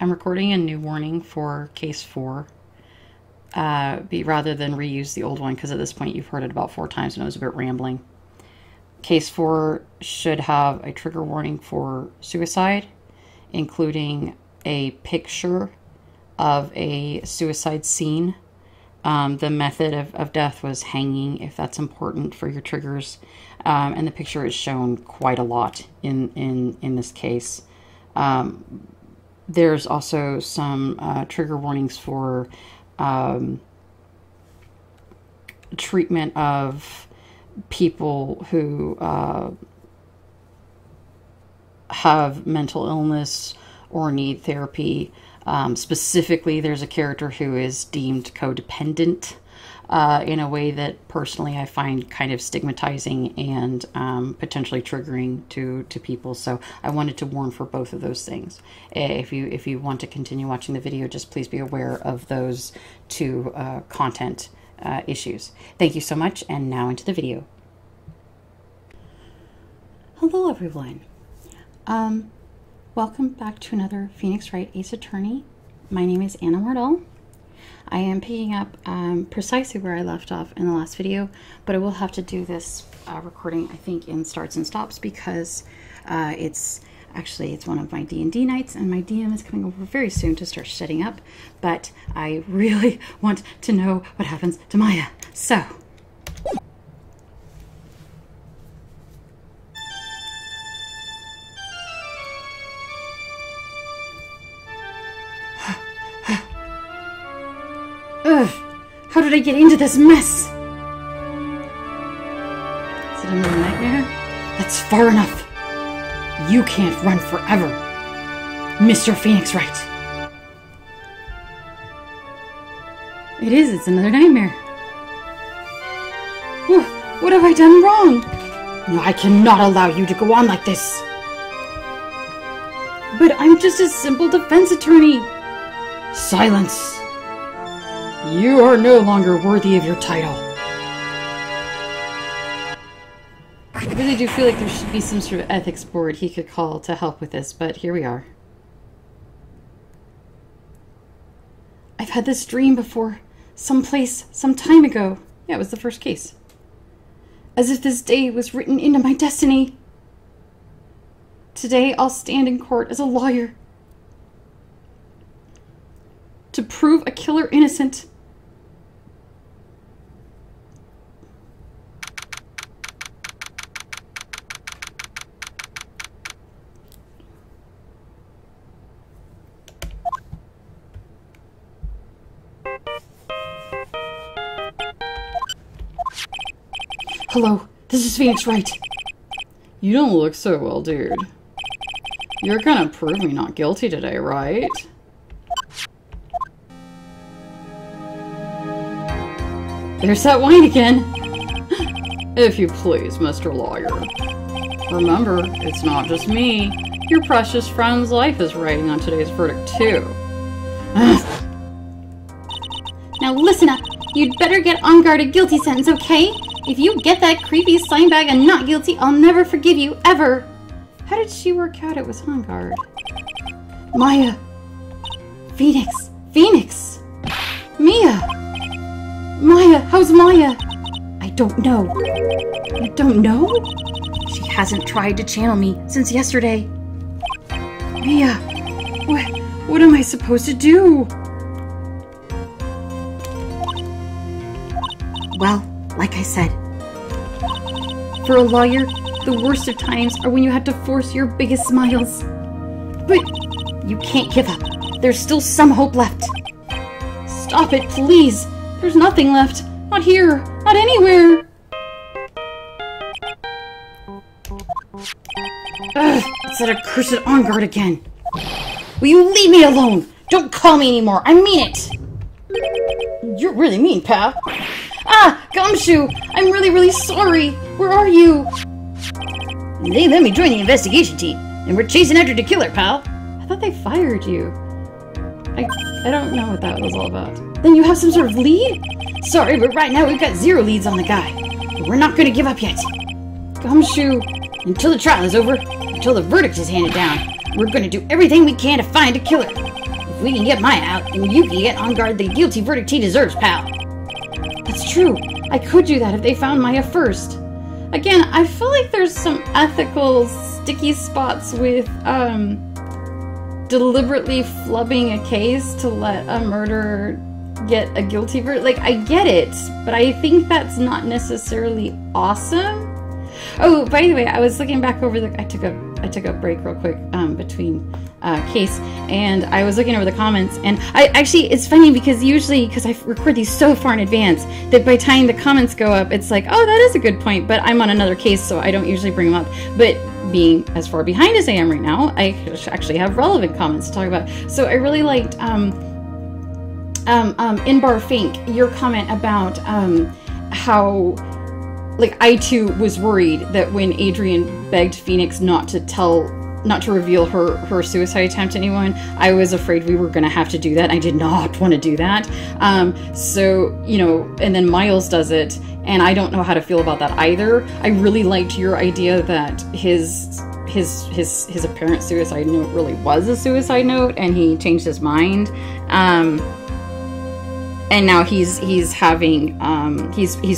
I'm recording a new warning for case 4, rather than reuse the old one, because at this point you've heard it about 4 times and it was a bit rambling. Case 4 should have a trigger warning for suicide, including a picture of a suicide scene. The method of death was hanging, if that's important for your triggers. And the picture is shown quite a lot in this case. There's also some trigger warnings for treatment of people who have mental illness or need therapy. Specifically, there's a character who is deemed codependent in a way that personally I find kind of stigmatizing and potentially triggering to people. So I wanted to warn for both of those things. If you want to continue watching the video, just please be aware of those 2 content issues. Thank you so much, and now into the video. Hello everyone. Welcome back to another Phoenix Wright Ace Attorney. My name is Anna Mardell. I am picking up precisely where I left off in the last video, but I will have to do this recording, I think, in starts and stops, because it's one of my D&D nights, and my DM is coming over very soon to start setting up, but I really want to know what happens to Maya. So, ugh, how did I get into this mess? Is it another nightmare? That's far enough. You can't run forever, Mr. Phoenix Wright. It is, it's another nightmare. What have I done wrong? No, I cannot allow you to go on like this. But I'm just a simple defense attorney. Silence. You are no longer worthy of your title. I really do feel like there should be some sort of ethics board he could call to help with this, but here we are. I've had this dream before, someplace, some time ago. Yeah, it was the first case. As if this day was written into my destiny. Today I'll stand in court as a lawyer to prove a killer innocent. Hello, this is Phoenix Wright. You don't look so well, dude. You're gonna prove me not guilty today, right? There's that whine again. If you please, Mr. Lawyer. Remember, it's not just me. Your precious friend's life is riding on today's verdict, too. Now listen up. You'd better get on guard a guilty sentence, okay? If you get that creepy slime bag and not guilty, I'll never forgive you, ever. How did she work out it was on guard? Maya. Phoenix. Phoenix. Mia. Maya. How's Maya? I don't know. You don't know? She hasn't tried to channel me since yesterday. Mia. What am I supposed to do? Well, like I said, for a lawyer, the worst of times are when you have to force your biggest smiles. But you can't give up. There's still some hope left. Stop it, please. There's nothing left. Not here. Not anywhere. Ugh, it's that accursed on guard again. Will you leave me alone? Don't call me anymore. I mean it. You're really mean, pal. Ah, Gumshoe! I'm really, really sorry! Where are you? They let me join the investigation team, and we're chasing after the killer, pal. I thought they fired you. I don't know what that was all about. Then you have some sort of lead? Sorry, but right now we've got 0 leads on the guy. But we're not going to give up yet. Gumshoe! Until the trial is over, until the verdict is handed down, we're going to do everything we can to find a killer. If we can get Maya out, then you can get on guard the guilty verdict he deserves, pal. That's true. I could do that if they found Maya first. Again, I feel like there's some ethical sticky spots with deliberately flubbing a case to let a murderer get a guilty verdict. Like, I get it, but I think that's not necessarily awesome. Oh, by the way, I was looking back over the... I took a break real quick between case, and I was looking over the comments, and I actually, it's funny because usually, because I record these so far in advance, that by the time the comments go up, it's like, oh, that is a good point, but I'm on another case, so I don't usually bring them up. But being as far behind as I am right now, I actually have relevant comments to talk about. So I really liked Inbar Fink, your comment about how, like, I too was worried that when Adrian begged Phoenix not to reveal her suicide attempt to anyone, I was afraid we were going to have to do that. I did not want to do that. So, you know, and then Miles does it, and I don't know how to feel about that either. I really liked your idea that his apparent suicide note really was a suicide note, and he changed his mind. And now he's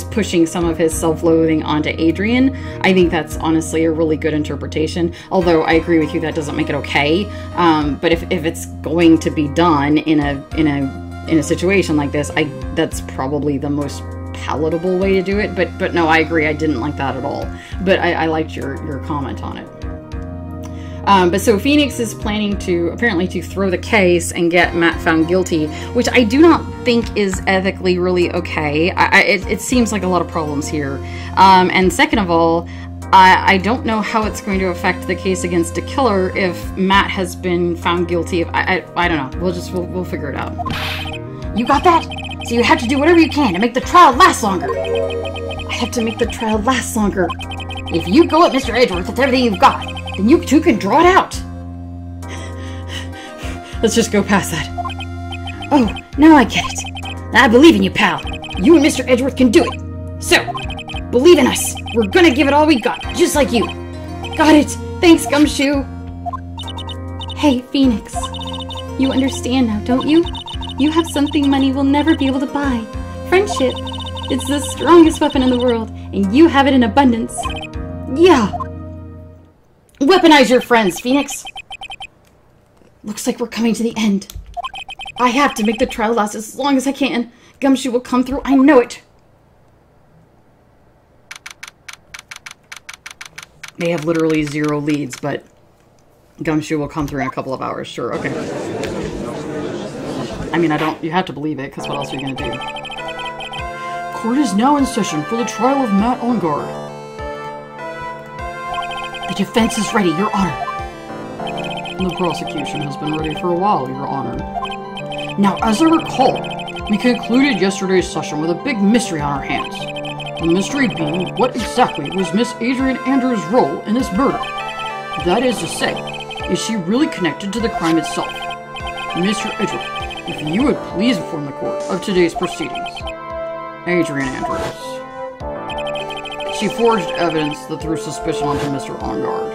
pushing some of his self-loathing onto Adrian. I think that's honestly a really good interpretation. Although I agree with you, that doesn't make it okay. But if it's going to be done in a situation like this, that's probably the most palatable way to do it. But no, I agree. I didn't like that at all. But I liked your comment on it. But so Phoenix is planning apparently to throw the case and get Matt found guilty, which I do not think is ethically really okay. It seems like a lot of problems here. And second of all, I don't know how it's going to affect the case against the killer if Matt has been found guilty. I don't know. We'll figure it out. You got that? So you have to do whatever you can to make the trial last longer. I have to make the trial last longer. If you go at Mr. Edgeworth with everything you've got, then you two can draw it out. Let's just go past that. Oh, now I get it. I believe in you, pal. You and Mr. Edgeworth can do it. So, believe in us. We're gonna give it all we got, just like you. Got it. Thanks, Gumshoe. Hey, Phoenix. You understand now, don't you? You have something money will never be able to buy. Friendship. It's the strongest weapon in the world, and you have it in abundance. Yeah. Weaponize your friends, Phoenix. Looks like we're coming to the end. I have to make the trial last as long as I can. Gumshoe will come through, I know it. They have literally 0 leads, but Gumshoe will come through in a couple of hours. Sure, okay. I mean, you have to believe it, because what else are you going to do? Court is now in session for the trial of Matt Engarde. The defense is ready, Your Honor. The prosecution has been ready for a while, Your Honor. Now, as I recall, we concluded yesterday's session with a big mystery on our hands. The mystery being, what exactly was Miss Adrian Andrews' role in this murder? That is to say, is she really connected to the crime itself? Mr. Edgeworth, if you would please inform the court of today's proceedings. Adrian Andrews. She forged evidence that threw suspicion onto Mr. Engarde,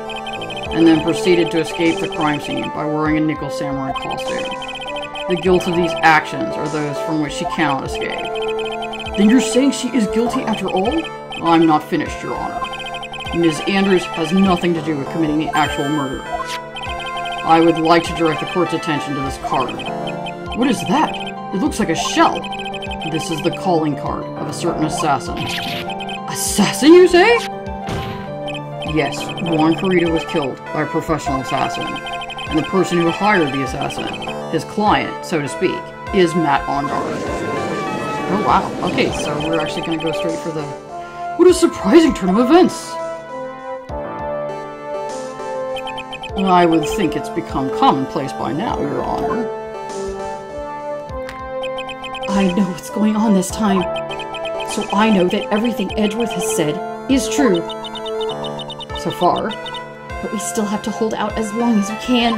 and then proceeded to escape the crime scene by wearing a nickel samurai costume. The guilt of these actions are those from which she cannot escape. Then you're saying she is guilty after all? I'm not finished, Your Honor. Ms. Andrews has nothing to do with committing the actual murder. I would like to direct the court's attention to this card. What is that? It looks like a shell. This is the calling card of a certain assassin. Assassin, you say? Yes, Juan Corrida was killed by a professional assassin. And the person who hired the assassin, his client, so to speak, is Matt Engarde. Oh wow, okay, so we're actually going to go straight for the... What a surprising turn of events! I would think it's become commonplace by now, Your Honor. I know what's going on this time. So I know that everything Edgeworth has said is true. So far. But we still have to hold out as long as we can.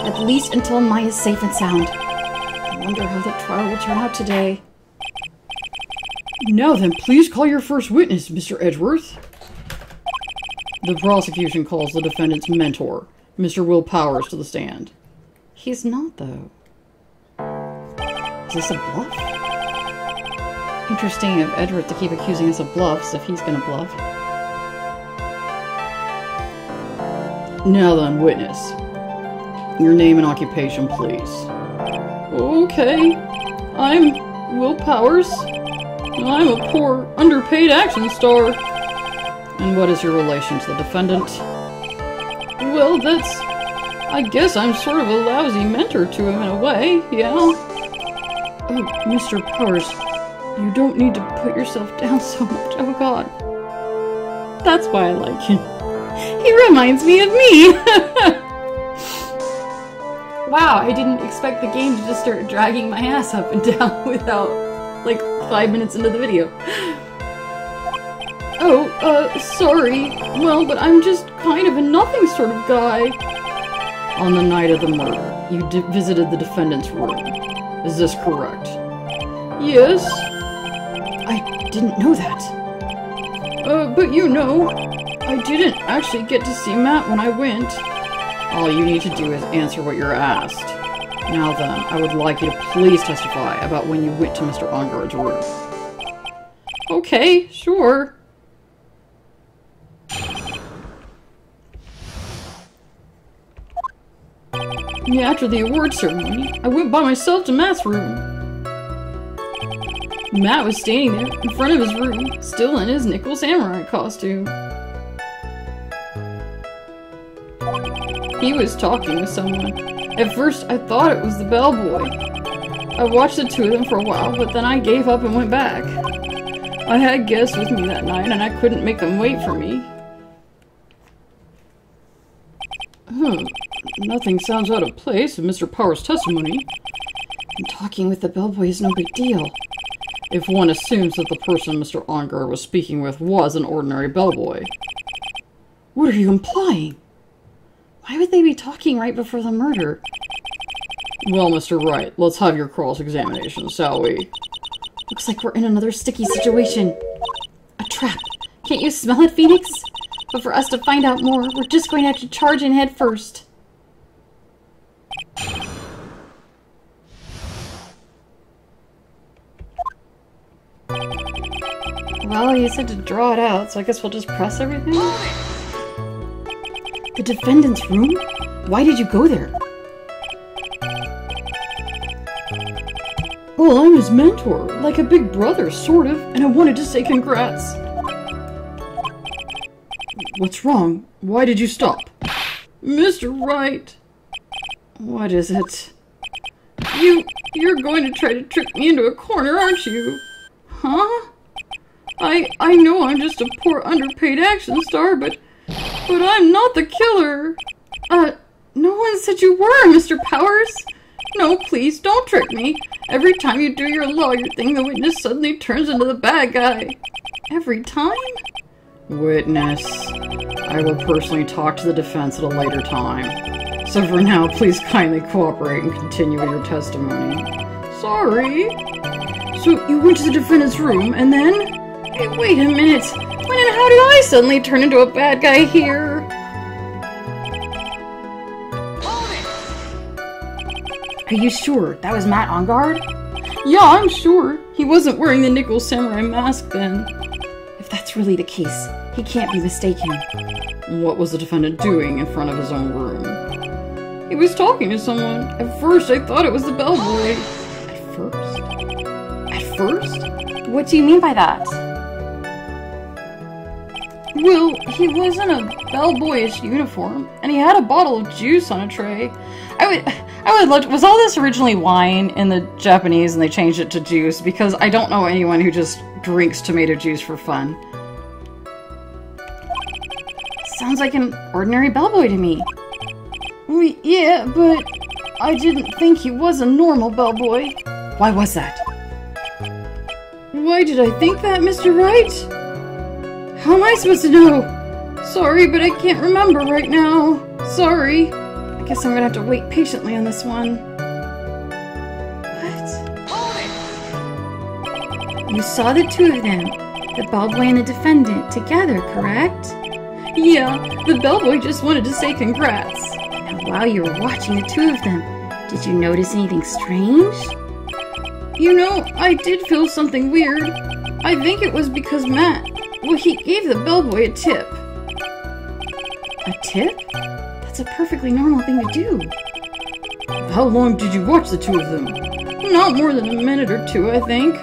At least until Maya's safe and sound. I wonder how the trial will turn out today. Now then, please call your first witness, Mr. Edgeworth. The prosecution calls the defendant's mentor, Mr. Will Powers, to the stand. He's not, though. this a bluff? Interesting of Edward to keep accusing us of bluffs if he's gonna bluff. Now then, witness. Your name and occupation, please. Okay. I'm Will Powers. I'm a poor, underpaid action star. And what is your relation to the defendant? Well, that's... I guess I'm sort of a lousy mentor to him in a way, yeah. Oh, Mr. Powers, you don't need to put yourself down so much. Oh god. That's why I like him. He reminds me of me! Wow, I didn't expect the game to just start dragging my ass up and down without, like, 5 minutes into the video. Oh, sorry. Well, but I'm just kind of a nothing sort of guy. On the night of the murder, you visited the defendant's room. Is this correct? Yes. I didn't know that. But you know, I didn't actually get to see Matt when I went. All you need to do is answer what you're asked. Now then, I would like you to please testify about when you went to Mr. Engarde's room. Okay, sure. Yeah, after the award ceremony, I went by myself to Matt's room. Matt was standing there in front of his room, still in his nickel samurai costume. He was talking with someone. At first, I thought it was the bellboy. I watched the two of them for a while, but then I gave up and went back. I had guests with me that night, and I couldn't make them wait for me. Nothing sounds out of place in Mr. Powers' testimony. And talking with the bellboy is no big deal. If one assumes that the person Mr. Engarde was speaking with was an ordinary bellboy. What are you implying? Why would they be talking right before the murder? Well, Mr. Wright, let's have your cross-examination, shall we? Looks like we're in another sticky situation. A trap. Can't you smell it, Phoenix? But for us to find out more, we're just going to have to charge in head first. Well, you said to draw it out, so I guess we'll just press everything? The defendant's room? Why did you go there? Well, I'm his mentor, like a big brother, sort of, and I wanted to say congrats. What's wrong? Why did you stop? Mr. Wright. What is it? You're going to try to trick me into a corner, aren't you? Huh? I know I'm just a poor underpaid action star, but I'm not the killer. No one said you were, Mr. Powers. No, please, don't trick me. Every time you do your lawyer thing, the witness suddenly turns into the bad guy. Every time? Witness, I will personally talk to the defense at a later time. So for now, please kindly cooperate and continue with your testimony. Sorry. So you went to the defendant's room, and then? Hey, wait a minute. When and how did I suddenly turn into a bad guy here? Are you sure that was Matt Engarde? Yeah, I'm sure. He wasn't wearing the nickel samurai mask then. If that's really the case, he can't be mistaken. What was the defendant doing in front of his own room? He was talking to someone. At first, I thought it was the bellboy. At first? At first? What do you mean by that? Well, he was in a bellboyish uniform, and he had a bottle of juice on a tray. I would look. Was all this originally wine in the Japanese, and they changed it to juice? Because I don't know anyone who just drinks tomato juice for fun. Sounds like an ordinary bellboy to me. Yeah, but I didn't think he was a normal bellboy. Why was that? Why did I think that, Mr. Wright? How am I supposed to know? Sorry, but I can't remember right now. Sorry. I guess I'm gonna have to wait patiently on this one. What? You saw the two of them, the bellboy and the defendant, together, correct? Yeah, the bellboy just wanted to say congrats. Now, while you were watching the two of them, did you notice anything strange? You know, I did feel something weird. I think it was because Matt, well, he gave the bellboy a tip. A tip? That's a perfectly normal thing to do. How long did you watch the two of them? Not more than a minute or two, I think.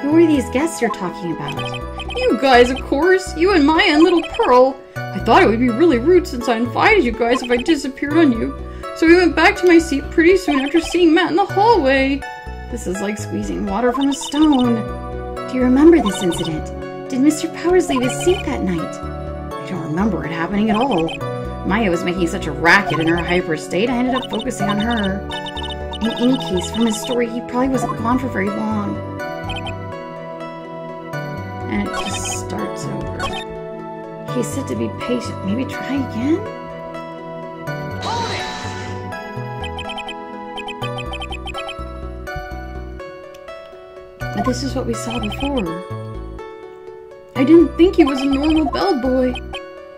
Who are these guests you're talking about? You guys, of course. You and Maya and little Pearl. I thought it would be really rude since I invited you guys if I disappeared on you. So we went back to my seat pretty soon after seeing Matt in the hallway. This is like squeezing water from a stone. Do you remember this incident? Did Mr. Powers leave his seat that night? I don't remember it happening at all. Maya was making such a racket in her hyper state, I ended up focusing on her. In any case, from his story, he probably wasn't gone for very long. And it just starts over. He said to be patient. Maybe try again? But this is what we saw before. I didn't think he was a normal bellboy.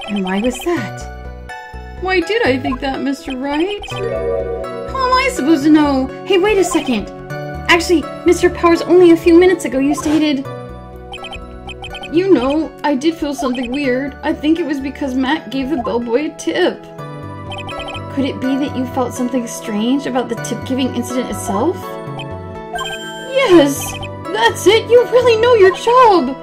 And why was that? Why did I think that, Mr. Wright? How am I supposed to know? Hey, wait a second. Actually, Mr. Powers, only a few minutes ago you stated... You know, I did feel something weird. I think it was because Matt gave the bellboy a tip. Could it be that you felt something strange about the tip-giving incident itself? Yes! That's it! You really know your job!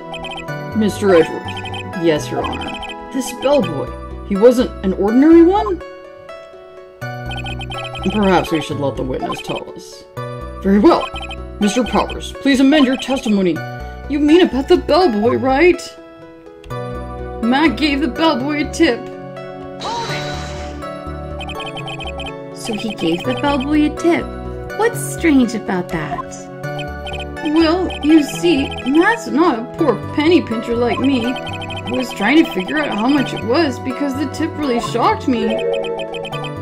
Mr. Edgeworth. Yes, Your Honor. This bellboy, he wasn't an ordinary one? Perhaps we should let the witness tell us. Very well. Mr. Powers, please amend your testimony. You mean about the bellboy, right? Matt gave the bellboy a tip. So he gave the bellboy a tip. What's strange about that? Well, you see, Matt's not a poor penny pincher like me. I was trying to figure out how much it was because the tip really shocked me.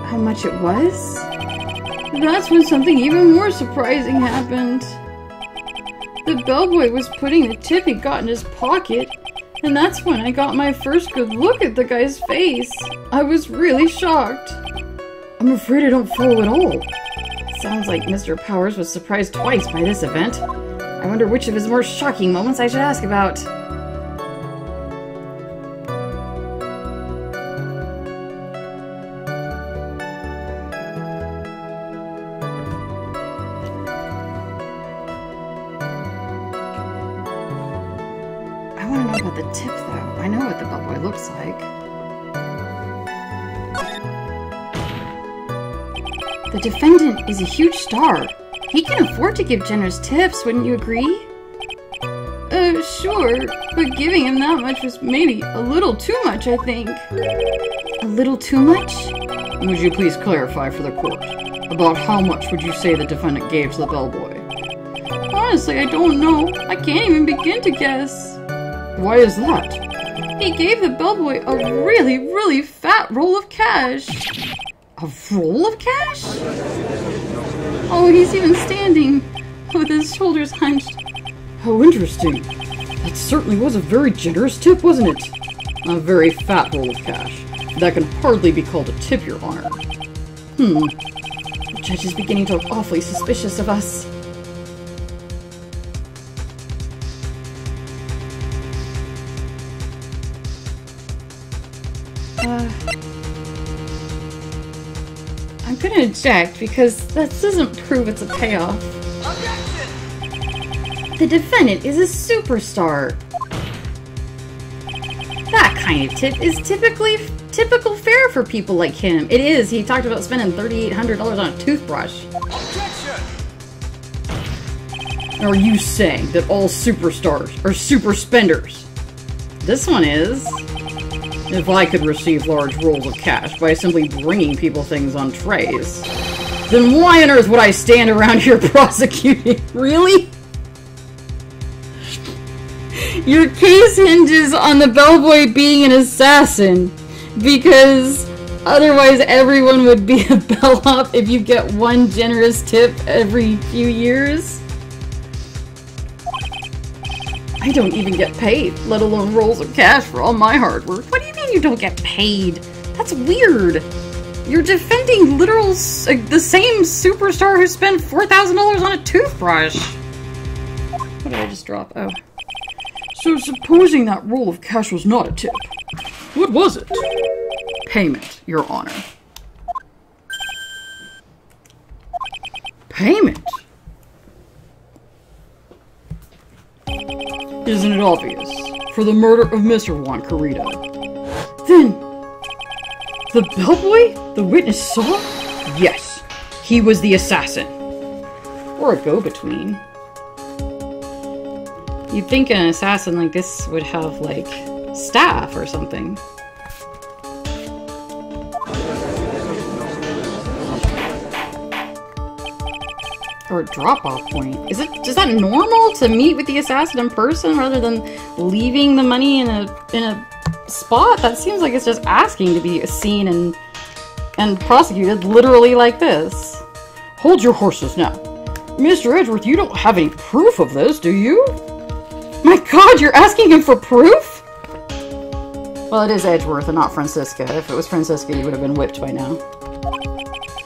How much it was? That's when something even more surprising happened. The bellboy was putting the tip he got in his pocket, and that's when I got my first good look at the guy's face. I was really shocked. I'm afraid I don't follow at all. Sounds like Mr. Powers was surprised twice by this event. I wonder which of his more shocking moments I should ask about. I want to know about the tip, though. I know what the bellboy looks like. The defendant is a huge star. He can afford to give generous tips, wouldn't you agree? Sure, but giving him that much was maybe a little too much, I think. A little too much? Would you please clarify for the court? About how much would you say the defendant gave to the bellboy? Honestly, I don't know. I can't even begin to guess. Why is that? He gave the bellboy a really, really fat roll of cash. A roll of cash? Oh, he's even standing with his shoulders hunched. How interesting. That certainly was a very generous tip, wasn't it? A very fat roll of cash. That can hardly be called a tip, Your Honor. The judge is beginning to look awfully suspicious of us. I'm gonna object because that doesn't prove it's a payoff. Objection! The defendant is a superstar. That kind of tip is typical fare for people like him. It is. He talked about spending $3,800 on a toothbrush. Objection! Are you saying that all superstars are super spenders? This one is. If I could receive large rolls of cash by simply bringing people things on trays, then why on earth would I stand around here prosecuting? Really? Your case hinges on the bellboy being an assassin because Otherwise, everyone would be a bellhop if you get one generous tip every few years. I don't even get paid, let alone rolls of cash for all my hard work. What do you mean you don't get paid? That's weird. You're defending literal the same superstar who spent $4,000 on a toothbrush. What did I just drop? Oh. So supposing that roll of cash was not a tip, what was it? Payment, Your Honor. Payment? Isn't it obvious? For the murder of Mr. Juan Corrida. Then, the bellboy the witness saw? Yes, he was the assassin. Or a go-between. You'd think an assassin like this would have, like, staff or something. Or a drop-off point. Is that normal to meet with the assassin in person rather than leaving the money in a spot? That seems like it's just asking to be seen and prosecuted literally like this. Hold your horses now. Mr. Edgeworth, you don't have any proof of this, do you? My god, you're asking him for proof? Well, it is Edgeworth and not Francisca. If it was Francisca, you would have been whipped by now.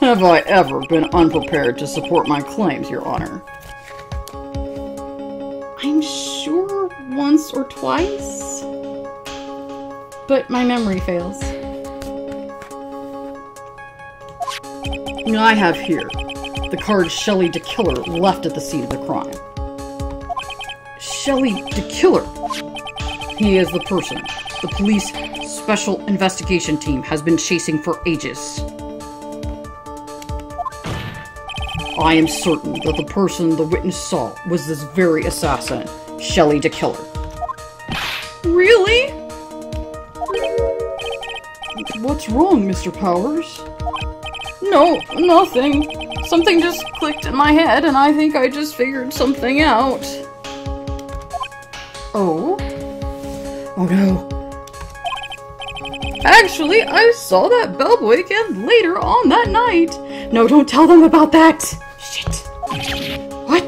Have I ever been unprepared to support my claims, Your Honor? I'm sure once or twice. But my memory fails. I have here the card Shelley DeKiller left at the scene of the crime. Shelley DeKiller. He is the person the police special investigation team has been chasing for ages. I am certain that the person the witness saw was this very assassin, Shelley DeKiller. Really? What's wrong, Mr. Powers? No, nothing. Something just clicked in my head and I think I just figured something out. Oh? Oh no. Actually, I saw that bellboy again later on that night. No, don't tell them about that. Shit. What?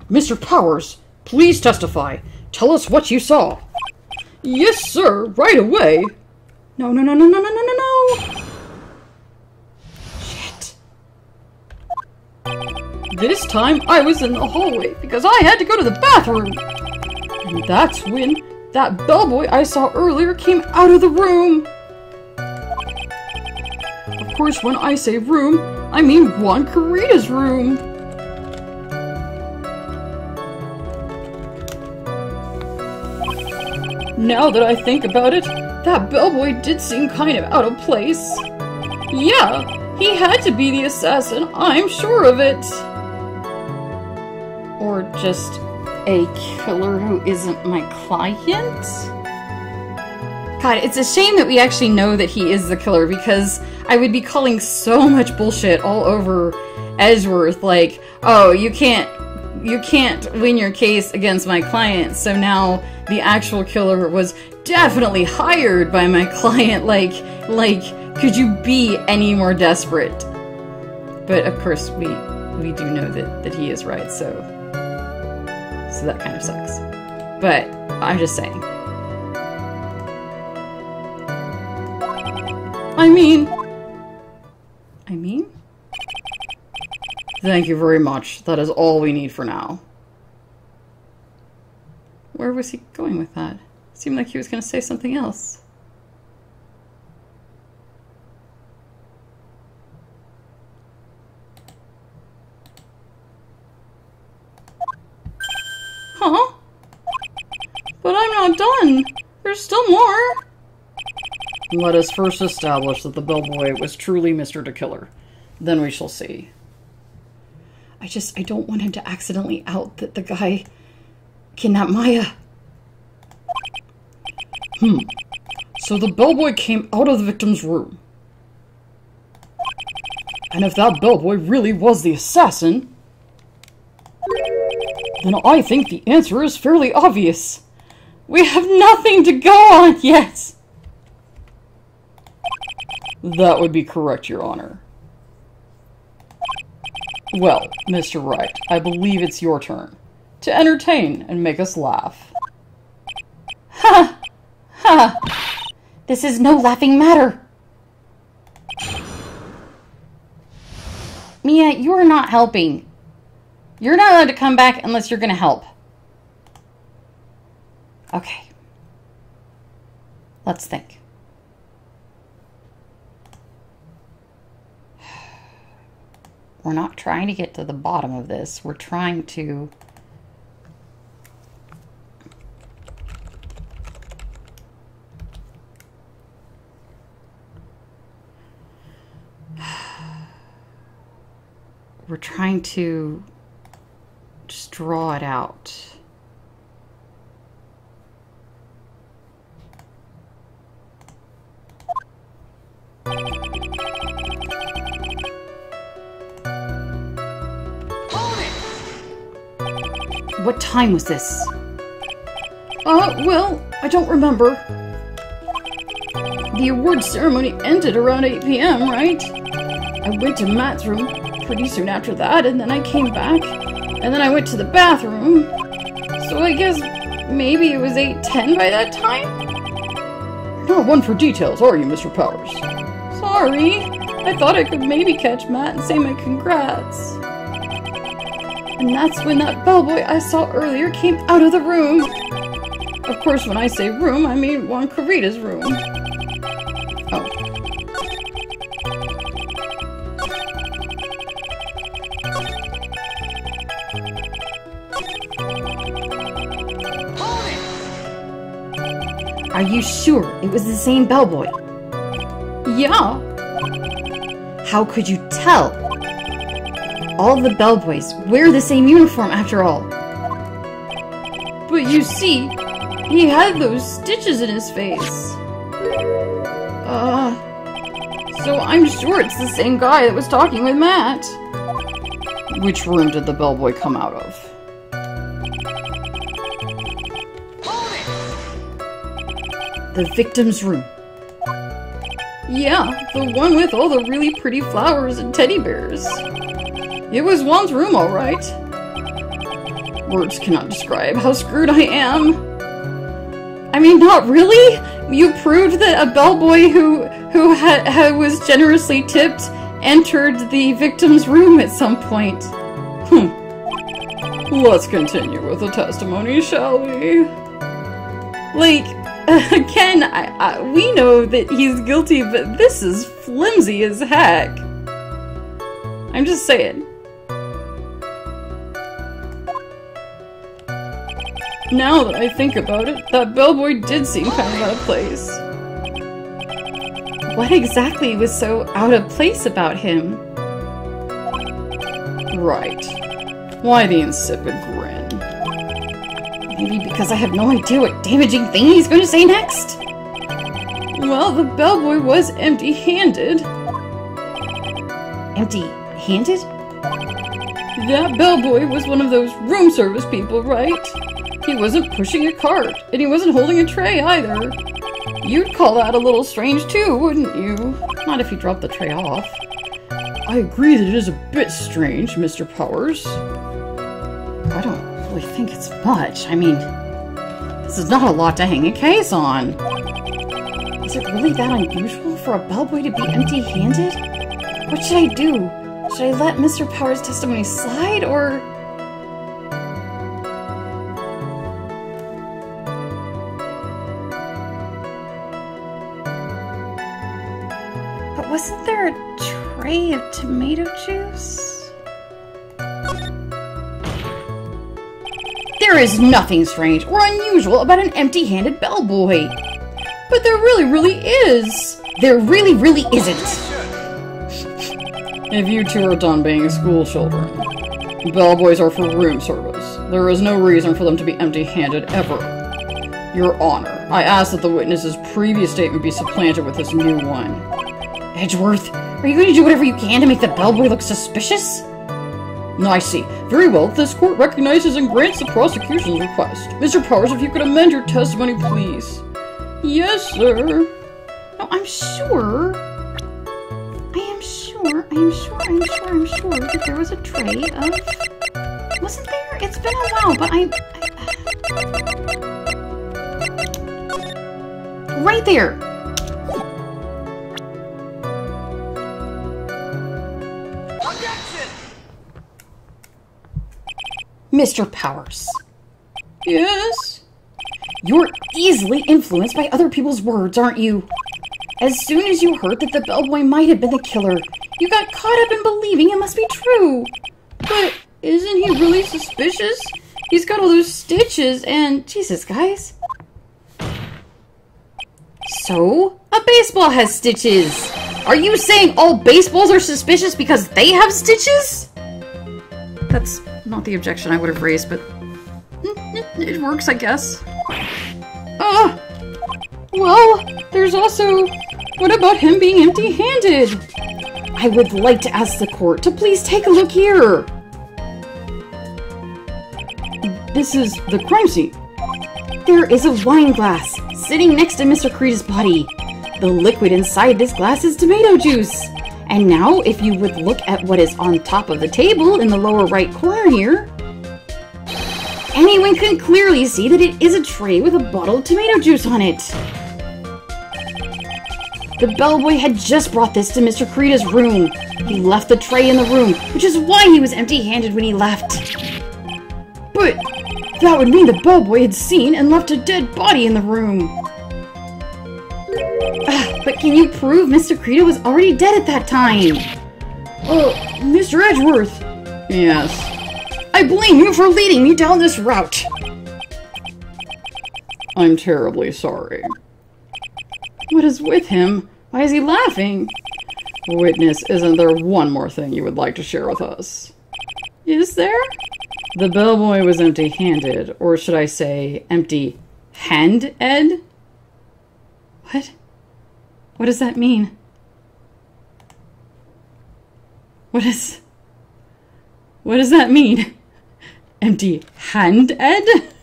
Mr. Powers, please testify. Tell us what you saw. Yes, sir, right away. No. Shit. This time I was in the hallway because I had to go to the bathroom. And that's when that bellboy I saw earlier came out of the room. Of course, when I say room, I mean Juan Corrida's room. Now that I think about it, that bellboy did seem kind of out of place. Yeah, he had to be the assassin, I'm sure of it. Or just a killer who isn't my client? God, it's a shame that we actually know that he is the killer because I would be calling so much bullshit all over Edgeworth, like, oh, you can't win your case against my client, so now the actual killer was definitely hired by my client, like, could you be any more desperate? But of course, we do know that he is right, so that kind of sucks. But I'm just saying. I mean? Thank you very much. That is all we need for now. Where was he going with that? Seemed like he was going to say something else. Huh? But I'm not done. There's still more. Let us first establish that the bellboy was truly Mr. DeKiller. Then we shall see. I don't want him to accidentally out that the guy kidnapped Maya. So the bellboy came out of the victim's room. And if that bellboy really was the assassin, then I think the answer is fairly obvious. We have nothing to go on yet! That would be correct, Your Honor. Well, Mr. Wright, I believe it's your turn to entertain and make us laugh. Ha! Ha! This is no laughing matter. Mia, you are not helping. You're not allowed to come back unless you're going to help. Okay. Let's think. We're not trying to get to the bottom of this. We're trying to... We're trying to just draw it out. What time was this? Well, I don't remember. The awards ceremony ended around 8 p.m., right? I went to Matt's room pretty soon after that, and then I came back, and then I went to the bathroom. So I guess maybe it was 8:10 by that time? You're not one for details, are you, Mr. Powers? Sorry. I thought I could maybe catch Matt and say my congrats. And that's when that bellboy I saw earlier came out of the room. Of course, when I say room, I mean Juan Corrida's room. Oh. Are you sure it was the same bellboy? Yeah. How could you tell? All the bellboys wear the same uniform after all. But you see, he had those stitches in his face. So I'm sure it's the same guy that was talking with Matt. Which room did the bellboy come out of? The victim's room. Yeah, the one with all the really pretty flowers and teddy bears. It was Juan's room, all right. Words cannot describe how screwed I am. I mean, not really? You proved that a bellboy who was generously tipped entered the victim's room at some point. Let's continue with the testimony, shall we? Like, Ken, we know that he's guilty, but this is flimsy as heck. I'm just saying. Now that I think about it, that bellboy did seem kind of out of place. What exactly was so out of place about him? Right. Why the insipid grin? Maybe because I have no idea what damaging thing he's going to say next? Well, the bellboy was empty-handed. Empty-handed? That bellboy was one of those room service people, right? He wasn't pushing a cart, and he wasn't holding a tray either. You'd call that a little strange too, wouldn't you? Not if he dropped the tray off. I agree that it is a bit strange, Mr. Powers. I don't really think it's much. I mean, this is not a lot to hang a case on. Is it really that unusual for a bellboy to be empty-handed? What should I do? Should I let Mr. Powers' testimony slide, or... But wasn't there a tray of tomato juice? There is nothing strange or unusual about an empty-handed bellboy. But there really is. There really isn't. If you two are done being school children, bellboys are for room service. There is no reason for them to be empty-handed ever. Your Honor, I ask that the witness's previous statement be supplanted with this new one. Edgeworth, are you going to do whatever you can to make the bellboy look suspicious? I see. Very well. This court recognizes and grants the prosecution's request. Mr. Powers, if you could amend your testimony, please. Yes, sir. No, I'm sure that there was a tray of... Wasn't there? It's been a while, but Right there! Objection! Mr. Powers, Yes? you're easily influenced by other people's words, aren't you? As soon as you heard that the bellboy might have been the killer, you got caught up in believing it must be true. But isn't he really suspicious? He's got all those stitches and... Jesus, guys. So, a baseball has stitches. Are you saying all baseballs are suspicious because they have stitches? That's not the objection I would have raised, but it works, I guess. Well, there's also... What about him being empty-handed? I would like to ask the court to please take a look here. This is the crime scene. There is a wine glass sitting next to Mr. Creed's body. The liquid inside this glass is tomato juice. And now, if you would look at what is on top of the table in the lower right corner here, anyone can clearly see that it is a tray with a bottle of tomato juice on it. The bellboy had just brought this to Mr. Creed's room. He left the tray in the room, which is why he was empty-handed when he left. But that would mean the bellboy had seen and left a dead body in the room. But can you prove Mr. Creed was already dead at that time? Mr. Edgeworth. Yes. I blame you for leading me down this route. I'm terribly sorry. What is with him? Why is he laughing? Witness, isn't there one more thing you would like to share with us? Is there? The bellboy was empty-handed, or should I say, empty-handed? What? What does that mean? What does that mean? Empty-handed?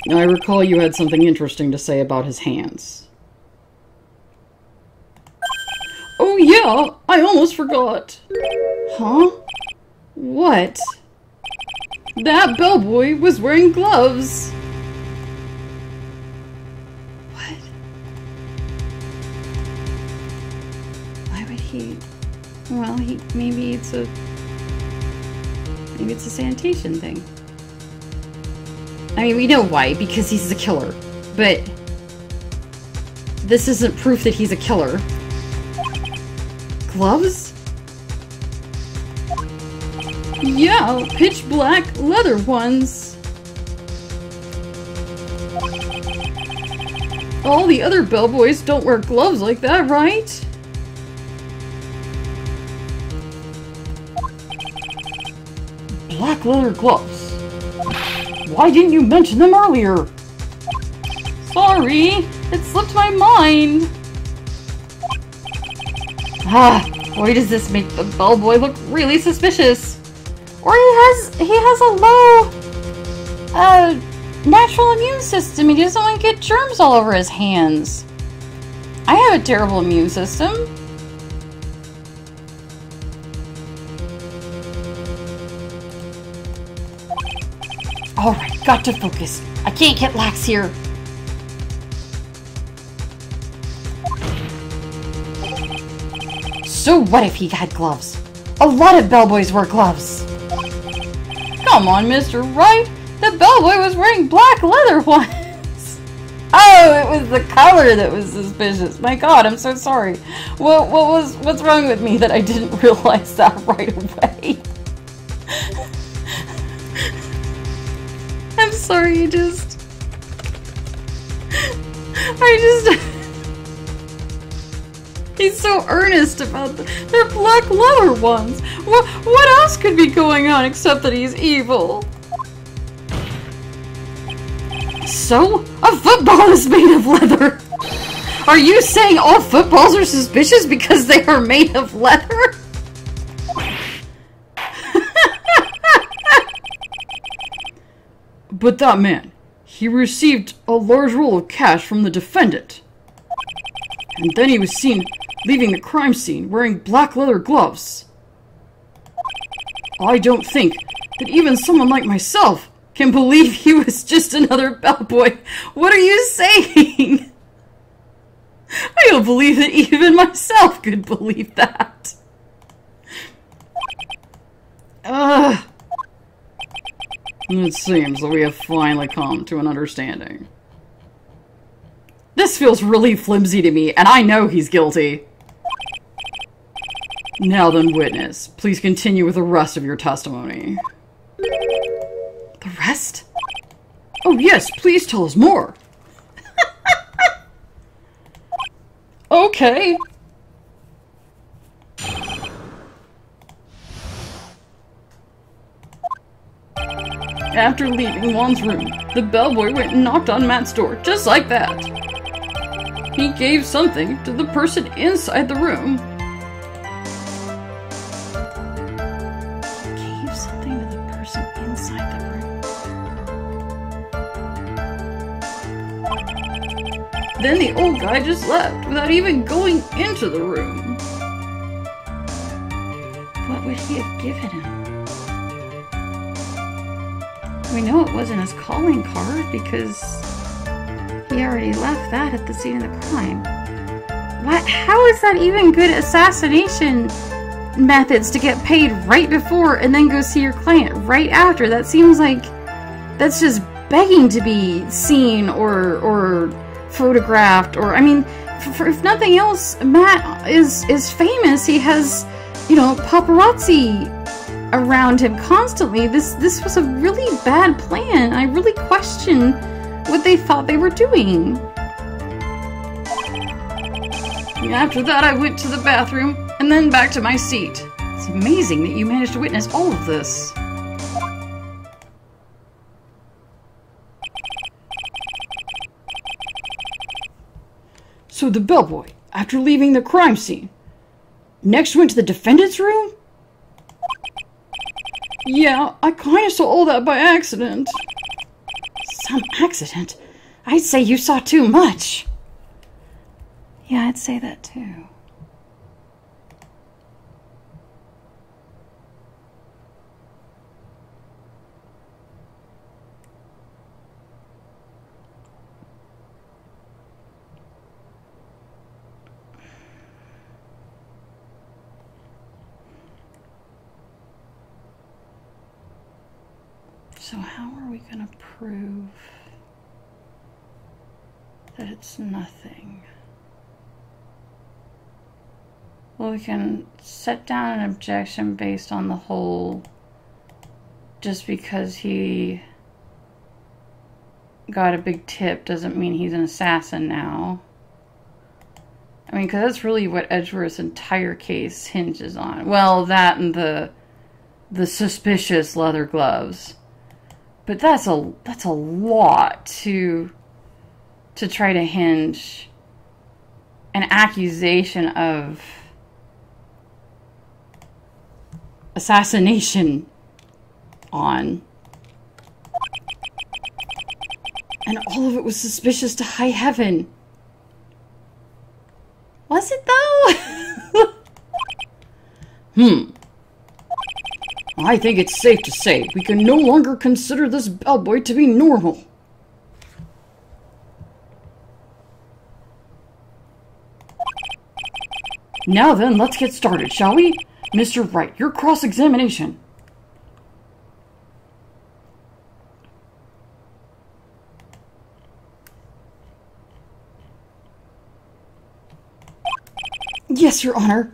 I recall you had something interesting to say about his hands. Oh yeah, I almost forgot. Huh? What? That bellboy was wearing gloves. What? Why would he? Well, maybe it's a sanitation thing. I mean, we know why, because he's a killer. But this isn't proof that he's a killer. Gloves? Yeah, pitch black leather ones. All the other bellboys don't wear gloves like that, right? Black leather gloves. Why didn't you mention them earlier? Sorry, it slipped my mind. Boy, does this make the bellboy look really suspicious. Or he has a low, natural immune system. He doesn't want to get germs all over his hands. I have a terrible immune system. Alright, got to focus. I can't get lax here. So what if he had gloves? A lot of bellboys wear gloves. Come on, Mr. Wright. The bellboy was wearing black leather ones. Oh, it was the color that was suspicious. My God, I'm so sorry. What's wrong with me that I didn't realize that right away? I'm sorry, he's so earnest about their black leather ones. What else could be going on except that he's evil? So, a football is made of leather. Are you saying all footballs are suspicious because they are made of leather? But that man, he received a large roll of cash from the defendant. And then he was seen leaving the crime scene wearing black leather gloves. I don't think that even someone like myself can believe he was just another bellboy. What are you saying? I don't believe that even myself could believe that. It seems that we have finally come to an understanding. This feels really flimsy to me, and I know he's guilty. Now then, witness, please continue with the rest of your testimony. The rest? Oh yes, please tell us more. Okay. After leaving Juan's room, the bellboy went and knocked on Matt's door, just like that. He gave something to the person inside the room. Gave something to the person inside the room. Then the old guy just left without even going into the room. What would he have given him? We know it wasn't his calling card because he already left that at the scene of the crime. What? How is that even good assassination methods to get paid right before and then go see your client right after? That seems like that's just begging to be seen or photographed, or I mean, if nothing else, Matt is famous. He has, you know, paparazzi around him constantly. This was a really bad plan. I really question what they thought they were doing. After that, I went to the bathroom and then back to my seat. It's amazing that you managed to witness all of this. So the bellboy, after leaving the crime scene, next went to the defendant's room? Yeah, I kind of saw all that by accident. Some accident? I'd say you saw too much. Yeah, I'd say that too. So how are we going to prove that it's nothing? Well, we can set down an objection based on the whole, just because he got a big tip doesn't mean he's an assassin now. I mean, because that's really what Edgeworth's entire case hinges on. Well, that and the suspicious leather gloves. But that's a lot to try to hinge an accusation of assassination on. And all of it was suspicious to high heaven. Was it though? I think it's safe to say we can no longer consider this bellboy to be normal. Now then, let's get started, shall we? Mr. Wright, your cross-examination. Yes, Your Honor.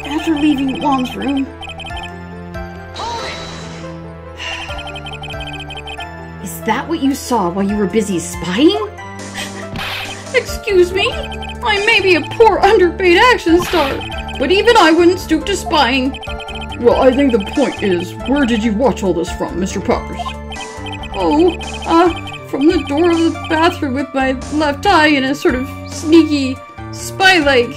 After leaving Juan's room, is that what you saw while you were busy spying? Excuse me? I may be a poor underpaid action star, but even I wouldn't stoop to spying. Well, I think the point is, where did you watch all this from, Mr. Powers? Oh, from the door of the bathroom with my left eye in a sort of sneaky, spy-like.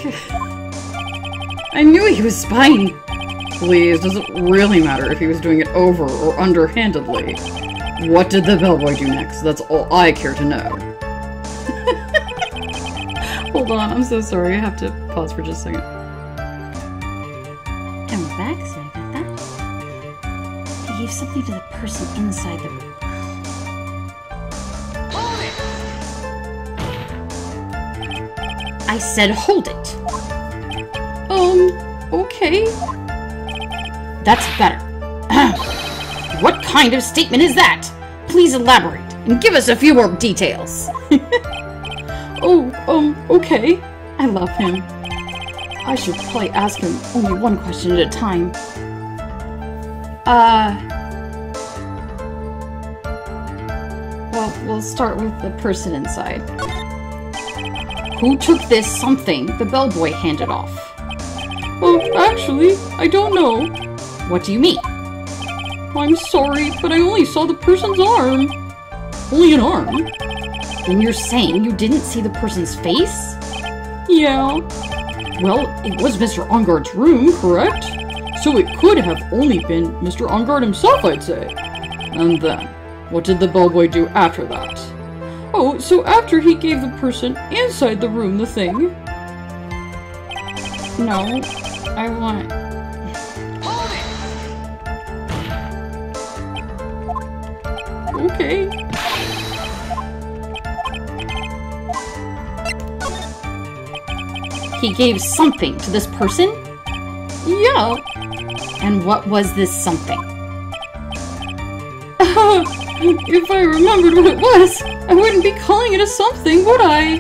I knew he was spying. Please, does it really matter if he was doing it over or underhandedly? What did the bellboy do next? That's all I care to know. Hold on, I'm so sorry. I have to pause for just a second. And we're back, sorry about that. He gave something to the person inside the room. Hold it! I said hold it. Okay. That's better. What kind of statement is that? Please elaborate and give us a few more details. Okay. I love him. I should probably ask him only one question at a time. Well, we'll start with the person inside. Who took this something the bellboy handed off? Oh, actually, I don't know. What do you mean? I'm sorry, but I only saw the person's arm. Only an arm? Then you're saying you didn't see the person's face? Yeah. Well, it was Mr. Enguarde's room, correct? So it could have only been Mr. Enguarde himself, I'd say. And then, what did the bellboy do after that? Oh, so after he gave the person inside the room the thing... No, I want... Hold it! Okay. He gave something to this person? Yeah. And what was this something? If I remembered what it was, I wouldn't be calling it a something, would I?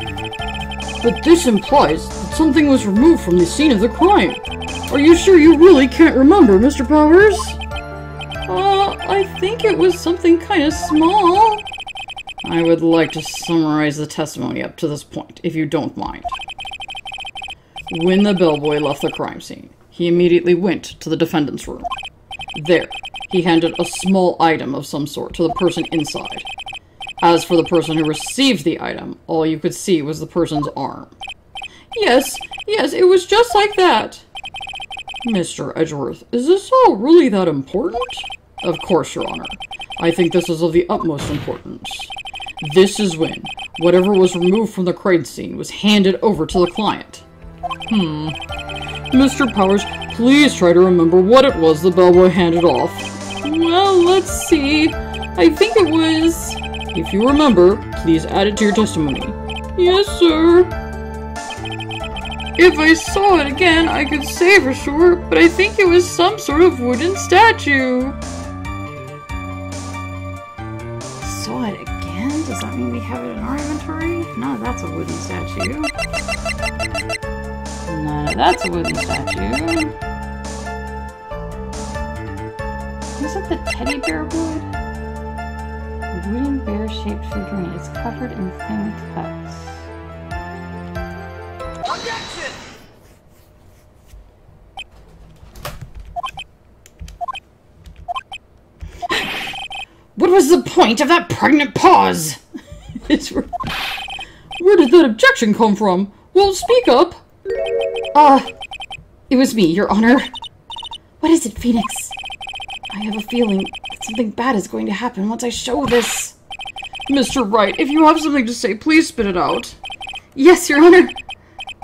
But this implies that something was removed from the scene of the crime. Are you sure you really can't remember, Mr. Powers? I think it was something kind of small. I would like to summarize the testimony up to this point, if you don't mind. When the bellboy left the crime scene, he immediately went to the defendant's room. There, he handed a small item of some sort to the person inside. As for the person who received the item, all you could see was the person's arm. Yes, it was just like that. Mr. Edgeworth, is this all really that important? Of course, Your Honor. I think this is of the utmost importance. This is when whatever was removed from the crime scene was handed over to the client. Mr. Powers, please try to remember what it was the bellboy handed off. Well, let's see. I think it was... If you remember, please add it to your testimony. Yes, sir. If I saw it again, I could say for sure, but I think it was some sort of wooden statue. Saw it again? Does that mean we have it in our inventory? No, that's a wooden statue. No, that's a wooden statue. Is it the teddy bear wood? A wooden bear-shaped figurine. It's covered in thin cuts. Objection! What was the point of that pregnant pause? Where did that objection come from? Well, speak up. It was me, Your Honor. What is it, Phoenix? I have a feeling that something bad is going to happen once I show this. Mr. Wright, if you have something to say, please spit it out. Yes, Your Honor.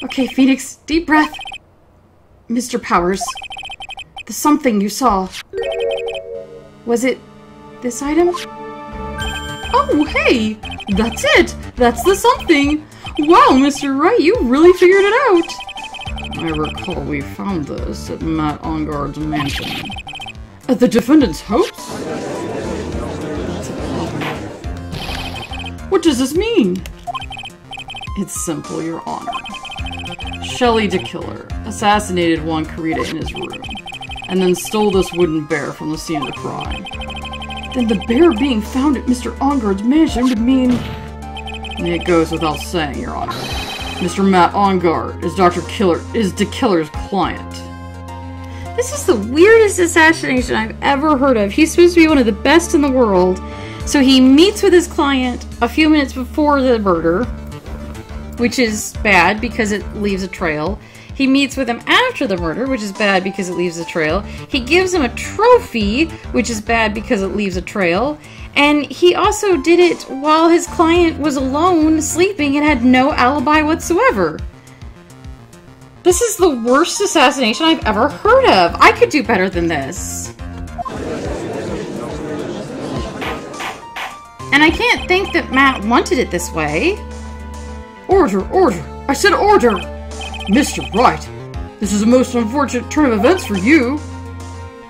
Okay, Phoenix, deep breath. Mr. Powers, the something you saw. Was it this item? Oh, hey! That's it! That's the something! Wow, Mr. Wright, you really figured it out! I recall we found this at Matt Enguarde's mansion. At the defendant's house? What does this mean? It's simple, Your Honor. Shelley DeKiller assassinated Juan Carita in his room, and then stole this wooden bear from the scene of the crime. Then the bear being found at Mr. Enguarde's mansion would mean... It goes without saying, Your Honor. Mr. Matt Enguarde is DeKiller's client. This is the weirdest assassination I've ever heard of. He's supposed to be one of the best in the world, So he meets with his client a few minutes before the murder, which is bad because it leaves a trail. He meets with him after the murder, which is bad because it leaves a trail. He gives him a trophy, which is bad because it leaves a trail. And he also did it while his client was alone, sleeping, and had no alibi whatsoever. This is the worst assassination I've ever heard of. I could do better than this. And I can't think that Matt wanted it this way. Order, order! I said order! Mr. Wright, this is a most unfortunate turn of events for you.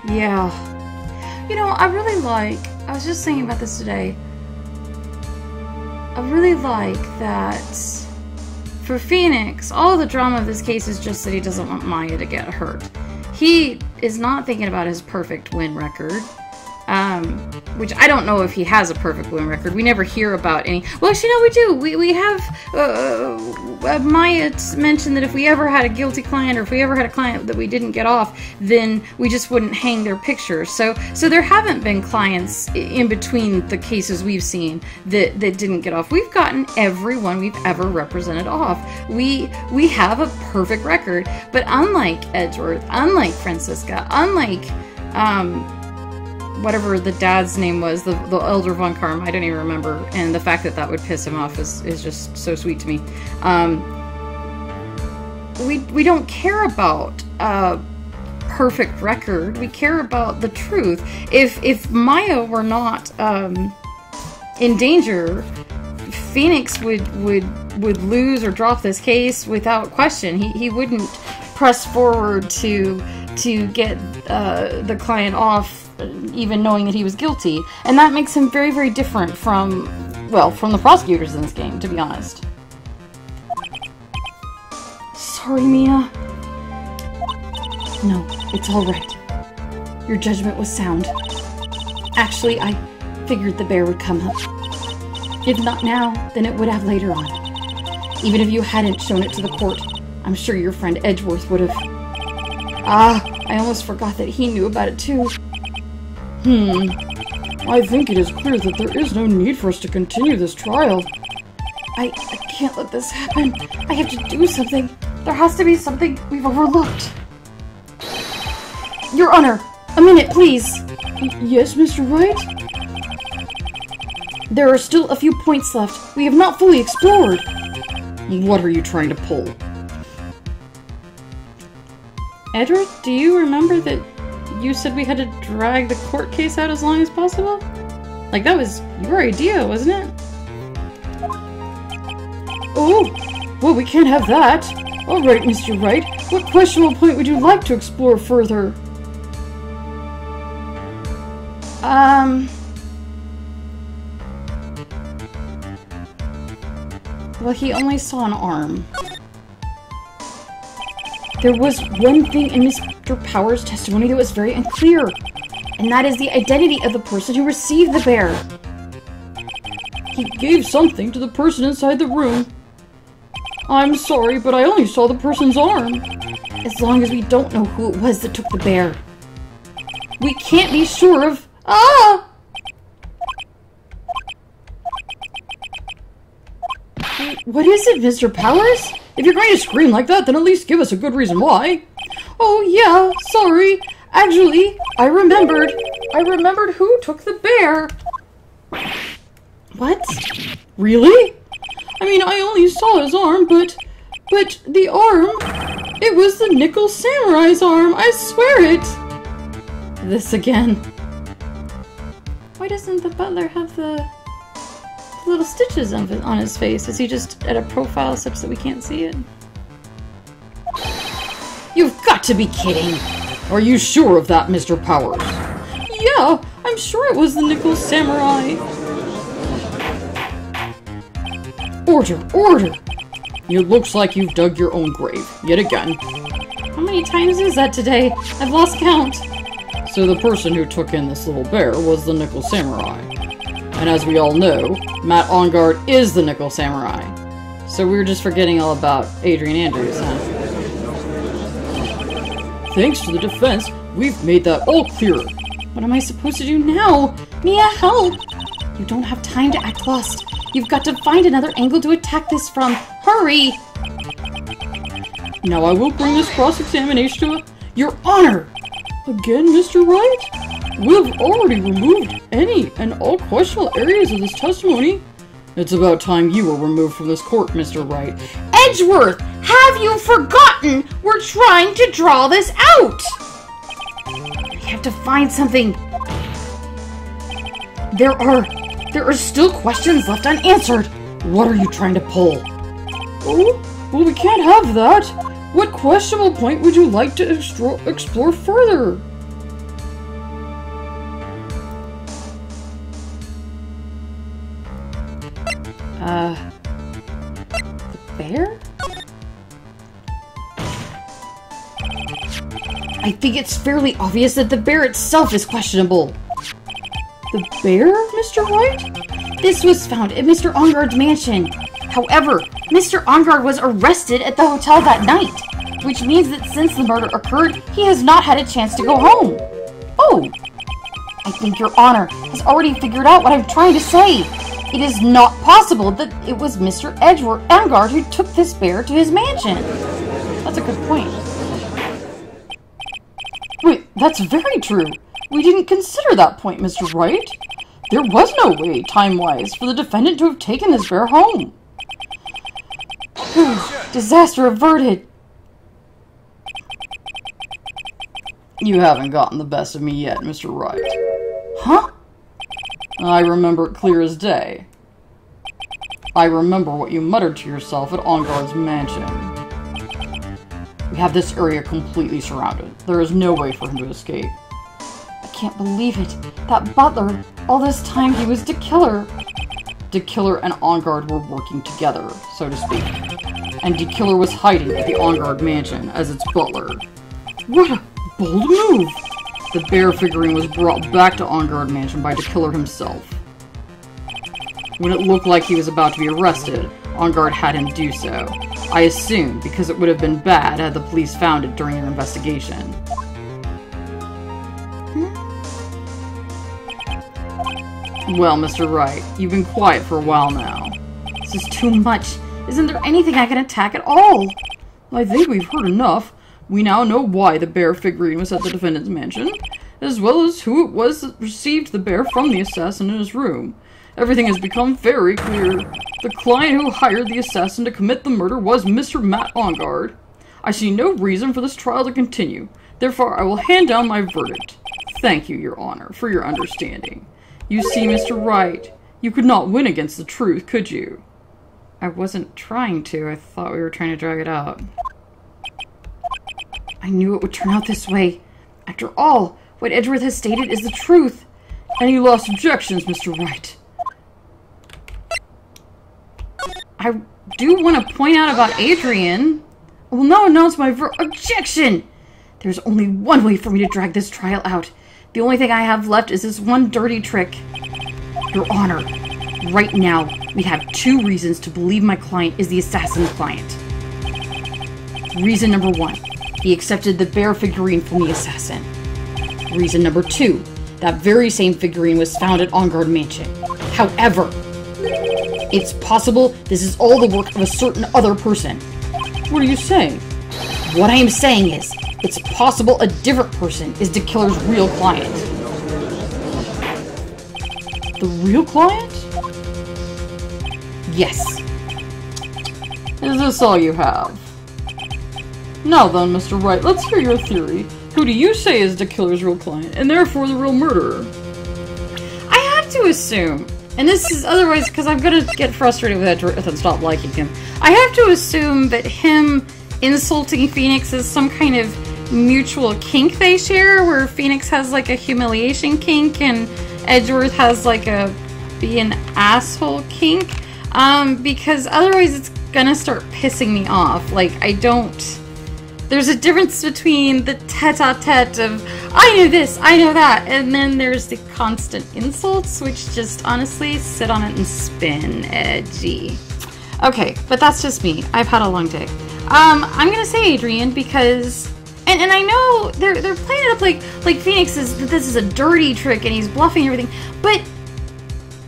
Yeah. You know, I was just thinking about this today. I really like that for Phoenix, all the drama of this case is just that he doesn't want Maya to get hurt. He is not thinking about his perfect win record. Which I don't know if he has a perfect win record. We never hear about any. Well, actually, no, we do. We have Maya mentioned that if we ever had a guilty client, or if we ever had a client that we didn't get off, then we just wouldn't hang their pictures. So there haven't been clients in between the cases we've seen that didn't get off. We've gotten everyone we've ever represented off. We have a perfect record. But unlike Edgeworth, unlike Francisca, unlike whatever the dad's name was, the Elder Von Karm, I don't even remember, and the fact that would piss him off is just so sweet to me. We don't care about perfect record. We care about the truth. If Maya were not in danger, Phoenix would lose or drop this case without question. He wouldn't press forward to get the client off, even knowing that he was guilty. And that makes him very, very different from the prosecutors in this game, to be honest. Sorry, Mia. No, it's all right. Your judgment was sound. Actually, I figured the bear would come up. If not now, then it would have later on. Even if you hadn't shown it to the court, I'm sure your friend Edgeworth would have. I almost forgot that he knew about it too. I think it is clear that there is no need for us to continue this trial. I can't let this happen. I have to do something. There has to be something we've overlooked. Your Honor, a minute, please. Yes, Mr. Wright? There are still a few points left. We have not fully explored. What are you trying to pull? Edward, do you remember that you said we had to drag the court case out as long as possible? Like, that was your idea, wasn't it? Oh, well, we can't have that. All right, Mr. Wright, what questionable point would you like to explore further? Well, he only saw an arm. There was one thing in Mr. Powers' testimony that was very unclear, and that is the identity of the person who received the bear. He gave something to the person inside the room. I'm sorry, but I only saw the person's arm. As long as we don't know who it was that took the bear, we can't be sure of... What is it, Mr. Powers? If you're going to scream like that, then at least give us a good reason why. Oh, yeah, sorry. Actually, I remembered who took the bear. What? Really? I mean, I only saw his arm, but the arm, it was the Nickel Samurai's arm, I swear it. This again. Why doesn't the butler have the little stitches on his face? Is he just at a profile such that we can't see it? You've got to be kidding! Are you sure of that, Mr. Powers? Yeah, I'm sure it was the Nickel Samurai. Order! Order! It looks like you've dug your own grave, yet again. How many times is that today? I've lost count. So the person who took in this little bear was the Nickel Samurai. And as we all know, Matt Engarde is the Nickel Samurai. So we were just forgetting all about Adrian Andrews, huh? Thanks to the defense, we've made that all clear. What am I supposed to do now? Mia, help! You don't have time to act lost. You've got to find another angle to attack this from. Hurry! Now I will bring this cross-examination to Your Honor! Again, Mr. Wright? We have already removed any and all questionable areas of this testimony. It's about time you were removed from this court, Mr. Wright. Edgeworth! Have you forgotten we're trying to draw this out? I have to find something. There are still questions left unanswered. What are you trying to pull? Oh, well, we can't have that. What questionable point would you like to explore further? The bear? I think it's fairly obvious that the bear itself is questionable. The bear, Mr. Wright? This was found at Mr. Engard's mansion. However, Mr. Engard was arrested at the hotel that night, which means that since the murder occurred, he has not had a chance to go home. Oh, I think Your Honor has already figured out what I'm trying to say. It is not possible that it was Mr. Edgeworth Engard who took this bear to his mansion. That's a good point. Wait, that's very true. We didn't consider that point, Mr. Wright. There was no way, time-wise, for the defendant to have taken this bear home. Disaster averted. You haven't gotten the best of me yet, Mr. Wright. Huh? I remember it clear as day. I remember what you muttered to yourself at Engard's mansion. We have this area completely surrounded. There is no way for him to escape. I can't believe it. That butler, all this time he was DeKiller. DeKiller and Engard were working together, so to speak. And DeKiller was hiding at the Engard mansion as its butler. What a bold move! The bear figurine was brought back to Engard mansion by DeKiller himself. When it looked like he was about to be arrested, Engard had him do so. I assume because it would have been bad had the police found it during their investigation. Well, Mr. Wright, you've been quiet for a while now. This is too much. Isn't there anything I can attack at all? I think we've heard enough. We now know why the bear figurine was at the defendant's mansion, as well as who it was that received the bear from the assassin in his room. Everything has become very clear. The client who hired the assassin to commit the murder was Mr. Matt Engard. I see no reason for this trial to continue. Therefore, I will hand down my verdict. Thank you, Your Honor, for your understanding. You see, Mr. Wright, you could not win against the truth, could you? I wasn't trying to. I thought we were trying to drag it out. I knew it would turn out this way. After all, what Edgeworth has stated is the truth. Any last objections, Mr. Wright? I do want to point out about Adrian. Well, now announce my objection! There's only one way for me to drag this trial out. The only thing I have left is this one dirty trick. Your Honor, right now, we have two reasons to believe my client is the assassin's client. Reason number one, he accepted the bear figurine from the assassin. Reason number two, that very same figurine was found at Engard Mansion. However, it's possible this is all the work of a certain other person. What are you saying? What I am saying is, it's possible a different person is DeKiller's real client. The real client? Yes. Is this all you have? Now then, Mr. Wright, let's hear your theory. Who do you say is DeKiller's real client, and therefore the real murderer? I have to assume, and this is otherwise because I'm gonna get frustrated with Edgeworth and stop liking him. I have to assume that him insulting Phoenix is some kind of mutual kink they share, where Phoenix has like a humiliation kink and Edgeworth has like a be an asshole kink. Because otherwise it's gonna start pissing me off. Like, there's a difference between the tete-a-tete of, I know this, I know that, and then there's the constant insults, which just honestly sit on it and spin edgy. Okay, but that's just me. I've had a long day. I'm gonna say Adrian because, and I know they're playing it up like Phoenix is, that this is a dirty trick and he's bluffing everything, but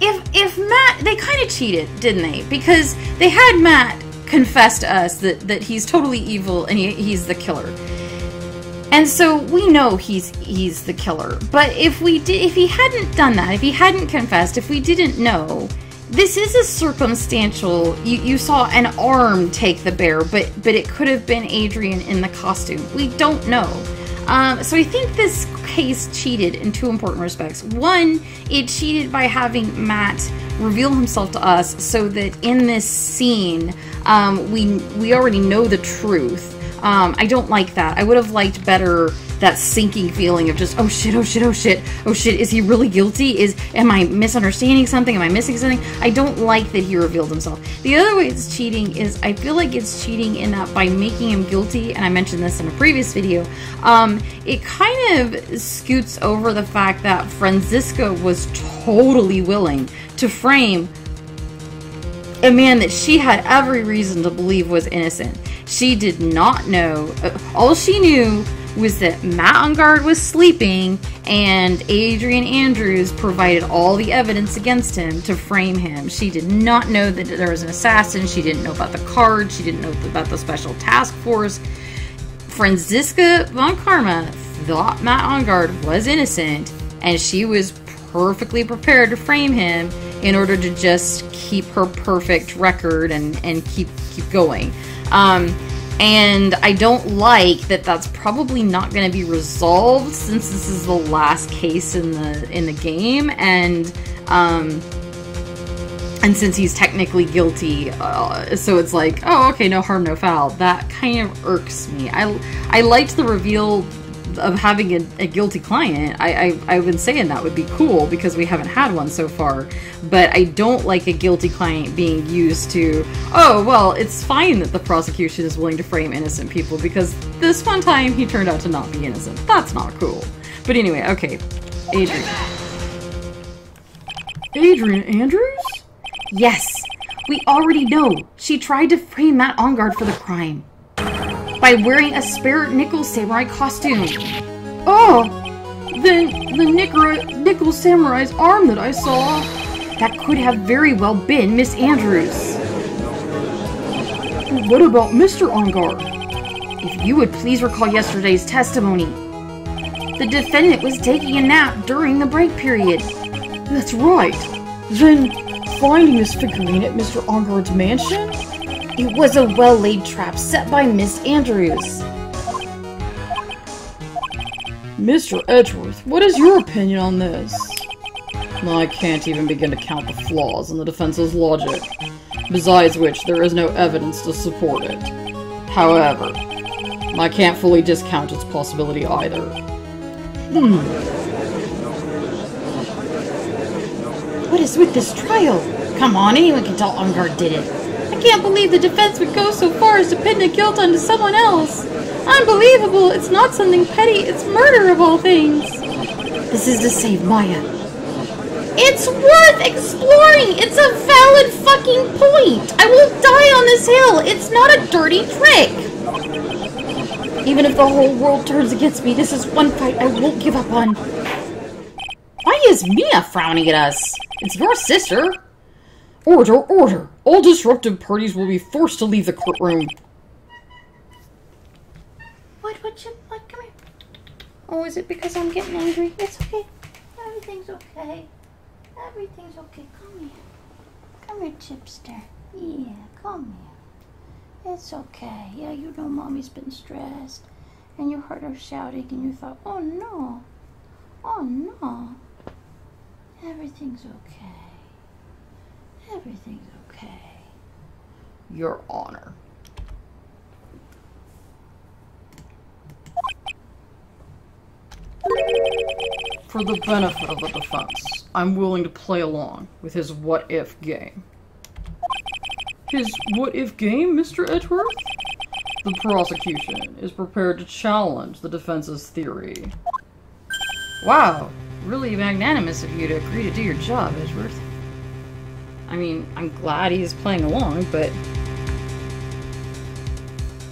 if Matt, they kind of cheated, didn't they? Because they had Matt confess to us that he's totally evil and he's the killer. And so we know he's the killer. But if he hadn't done that, if he hadn't confessed, if we didn't know, this is a circumstantial. You saw an arm take the bear, but it could have been Adrian in the costume. We don't know. So I think this case cheated in two important respects. One, it cheated by having Matt reveal himself to us so that in this scene, we already know the truth. I don't like that. I would have liked better that sinking feeling of just, oh shit, oh shit, oh shit, oh shit, is he really guilty? Am I misunderstanding something? Am I missing something? I don't like that he revealed himself. The other way it's cheating is, I feel like it's cheating in that by making him guilty, and I mentioned this in a previous video, it kind of scoots over the fact that Franziska was totally willing to frame a man that she had every reason to believe was innocent. She did not know, all she knew was that Matt Engarde was sleeping and Adrian Andrews provided all the evidence against him to frame him. She did not know that there was an assassin. She didn't know about the card. She didn't know about the special task force. Franziska von Karma thought Matt Engarde was innocent, and she was perfectly prepared to frame him in order to just keep her perfect record and keep going. And I don't like that that's probably not going to be resolved since this is the last case in the game, and since he's technically guilty, so it's like, oh, okay, no harm, no foul. That kind of irks me. I liked the reveal of having a guilty client. I've been saying that would be cool because we haven't had one so far, but I don't like a guilty client being used to, oh, well, it's fine that the prosecution is willing to frame innocent people because this one time he turned out to not be innocent. That's not cool. But anyway, okay, Adrian Andrews? Yes, we already know. She tried to frame Matt Engarde for the crime by wearing a spare nickel samurai costume. Oh, then the nickel samurai's arm that I saw. That could have very well been Miss Andrews. What about Mr. Engarde? If you would please recall yesterday's testimony. The defendant was taking a nap during the break period. That's right. Then, finding this figurine at Mr. Engarde's mansion? It was a well-laid trap set by Miss Andrews. Mr. Edgeworth, what is your opinion on this? I can't even begin to count the flaws in the defense's logic, besides which there is no evidence to support it. However, I can't fully discount its possibility either. What is with this trial? Come on, anyone can tell Engarde did it. I can't believe the defense would go so far as to pin the guilt onto someone else. Unbelievable! It's not something petty, it's murder of all things. This is to save Maya. It's worth exploring! It's a valid fucking point! I will die on this hill! It's not a dirty trick! Even if the whole world turns against me, this is one fight I won't give up on. Why is Mia frowning at us? It's your sister. Order, order! All disruptive parties will be forced to leave the courtroom. What, come here. Oh, is it because I'm getting angry? It's okay. Everything's okay. Everything's okay. Come here. Come here, Chipster. Yeah, come here. It's okay. Yeah, you know Mommy's been stressed. And you heard her shouting and you thought, oh no. Oh no. Everything's okay. Everything's okay. Your Honor. For the benefit of the defense, I'm willing to play along with his what-if game. His what-if game, Mr. Edgeworth? The prosecution is prepared to challenge the defense's theory. Wow, really magnanimous of you to agree to do your job, Edgeworth. I mean, I'm glad he's playing along, but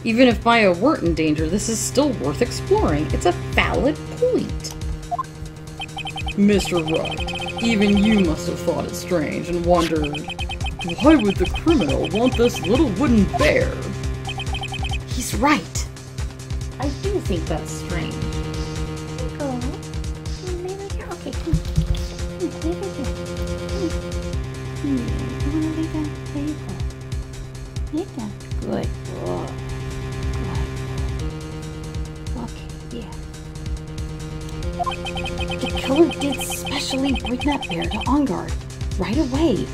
even if Maya weren't in danger, this is still worth exploring. It's a valid point. Mr. Wright, Even you must have thought it strange and wondered, why would the criminal want this little wooden bear? He's right. I do think that's strange. Go. Maybe here. Okay. Maybe here. Lay down. There you go. Lay down. Good. Good. Okay. Yeah. The killer did specially bring that bear to On Guard right away.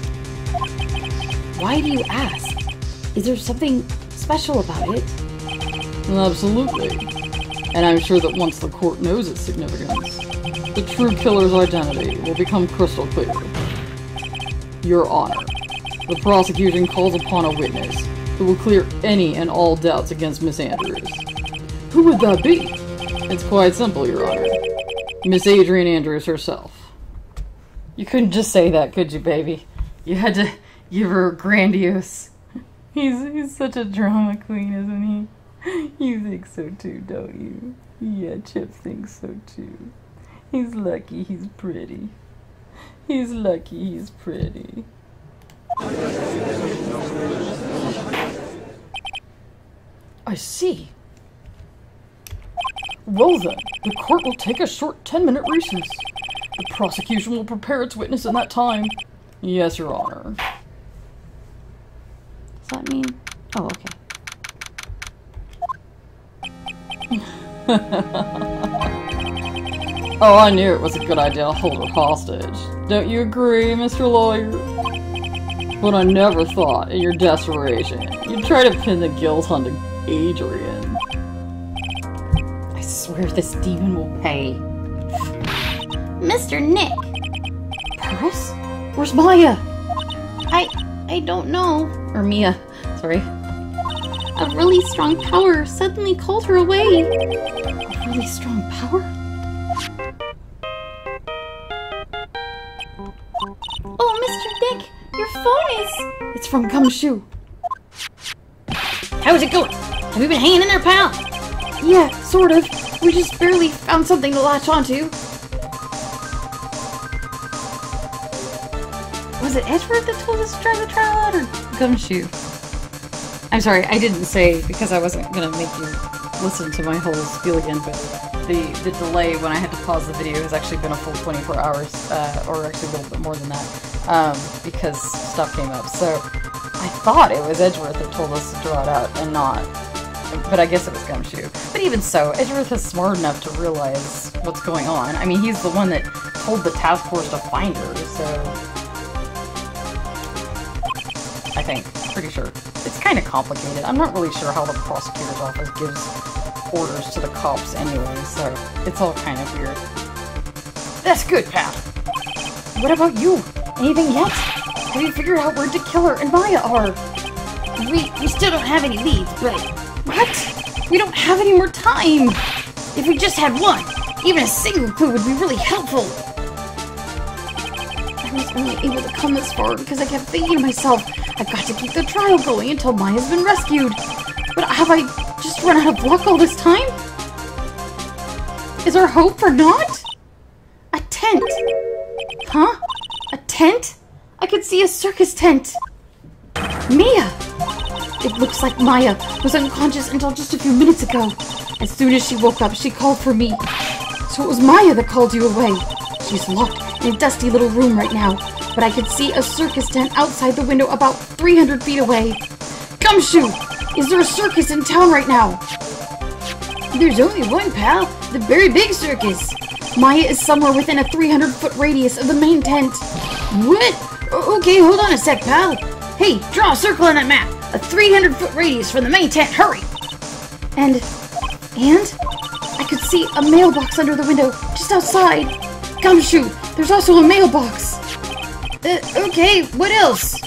Why do you ask? Is there something special about it? Absolutely. And I'm sure that once the court knows its significance, the true killer's identity will become crystal clear. Your Honor, the prosecution calls upon a witness who will clear any and all doubts against Miss Andrews. Who would that be? It's quite simple, Your Honor. Miss Adrian Andrews herself. You couldn't just say that, could you, baby? You had to give her grandiose. He's such a drama queen, isn't he? You think so too, don't you? Yeah, Chip thinks so too. He's lucky he's pretty. He's lucky he's pretty. I see. Well then, the court will take a short 10-minute recess. The prosecution will prepare its witness in that time. Yes, Your Honor. Does that mean? Oh, okay. Oh, I knew it was a good idea to hold her hostage. Don't you agree, Mr. Lawyer? But I never thought, in your desperation, you'd try to pin the guilt onto Adrian. I swear this demon will pay. Mr. Nick! Paris? Where's Maya? I don't know. Or Mia. Sorry. A really strong power suddenly called her away. A really strong power? Oh, Mr. Nick, your phone is... It's from Gumshoe. How's it going? Have you been hanging in there, pal? Yeah, sort of. We just barely found something to latch onto. Was it Edgeworth that told us to try the trial out, or Gumshoe? I'm sorry, I didn't say, because I wasn't gonna make you listen to my whole spiel again, but the delay when I had to pause the video has actually been a full 24 hours, or actually a little bit more than that, because stuff came up. So I thought it was Edgeworth that told us to draw it out, and not, but I guess it was Gumshoe. But even so, Edgeworth is smart enough to realize what's going on. I mean, he's the one that told the task force to find her, so... I think. Pretty sure. It's kind of complicated. I'm not really sure how the prosecutor's office gives orders to the cops anyway, so it's all kind of weird. That's good, pal. What about you? Anything yet? Have you figured out where the killer and Maya are? We still don't have any leads, but... What? We don't have any more time! If we just had one, even a single clue would be really helpful. I was only able to come this far because I kept thinking to myself, I've got to keep the trial going until Maya's been rescued. But have I just run out of luck all this time? Is our hope for naught? A tent. Huh? A tent? I could see a circus tent. Mia! It looks like Maya was unconscious until just a few minutes ago. As soon as she woke up, she called for me. So it was Maya that called you away. She's locked in a dusty little room right now, but I could see a circus tent outside the window about 300 feet away. Gumshoe! Is there a circus in town right now? There's only one, pal. The very big circus. Maya is somewhere within a 300-foot radius of the main tent. What? Okay, hold on a sec, pal. Hey, draw a circle on that map. A 300-foot radius from the main tent. Hurry! And I could see a mailbox under the window, just outside. Gumshoe, there's also a mailbox. Okay, what else?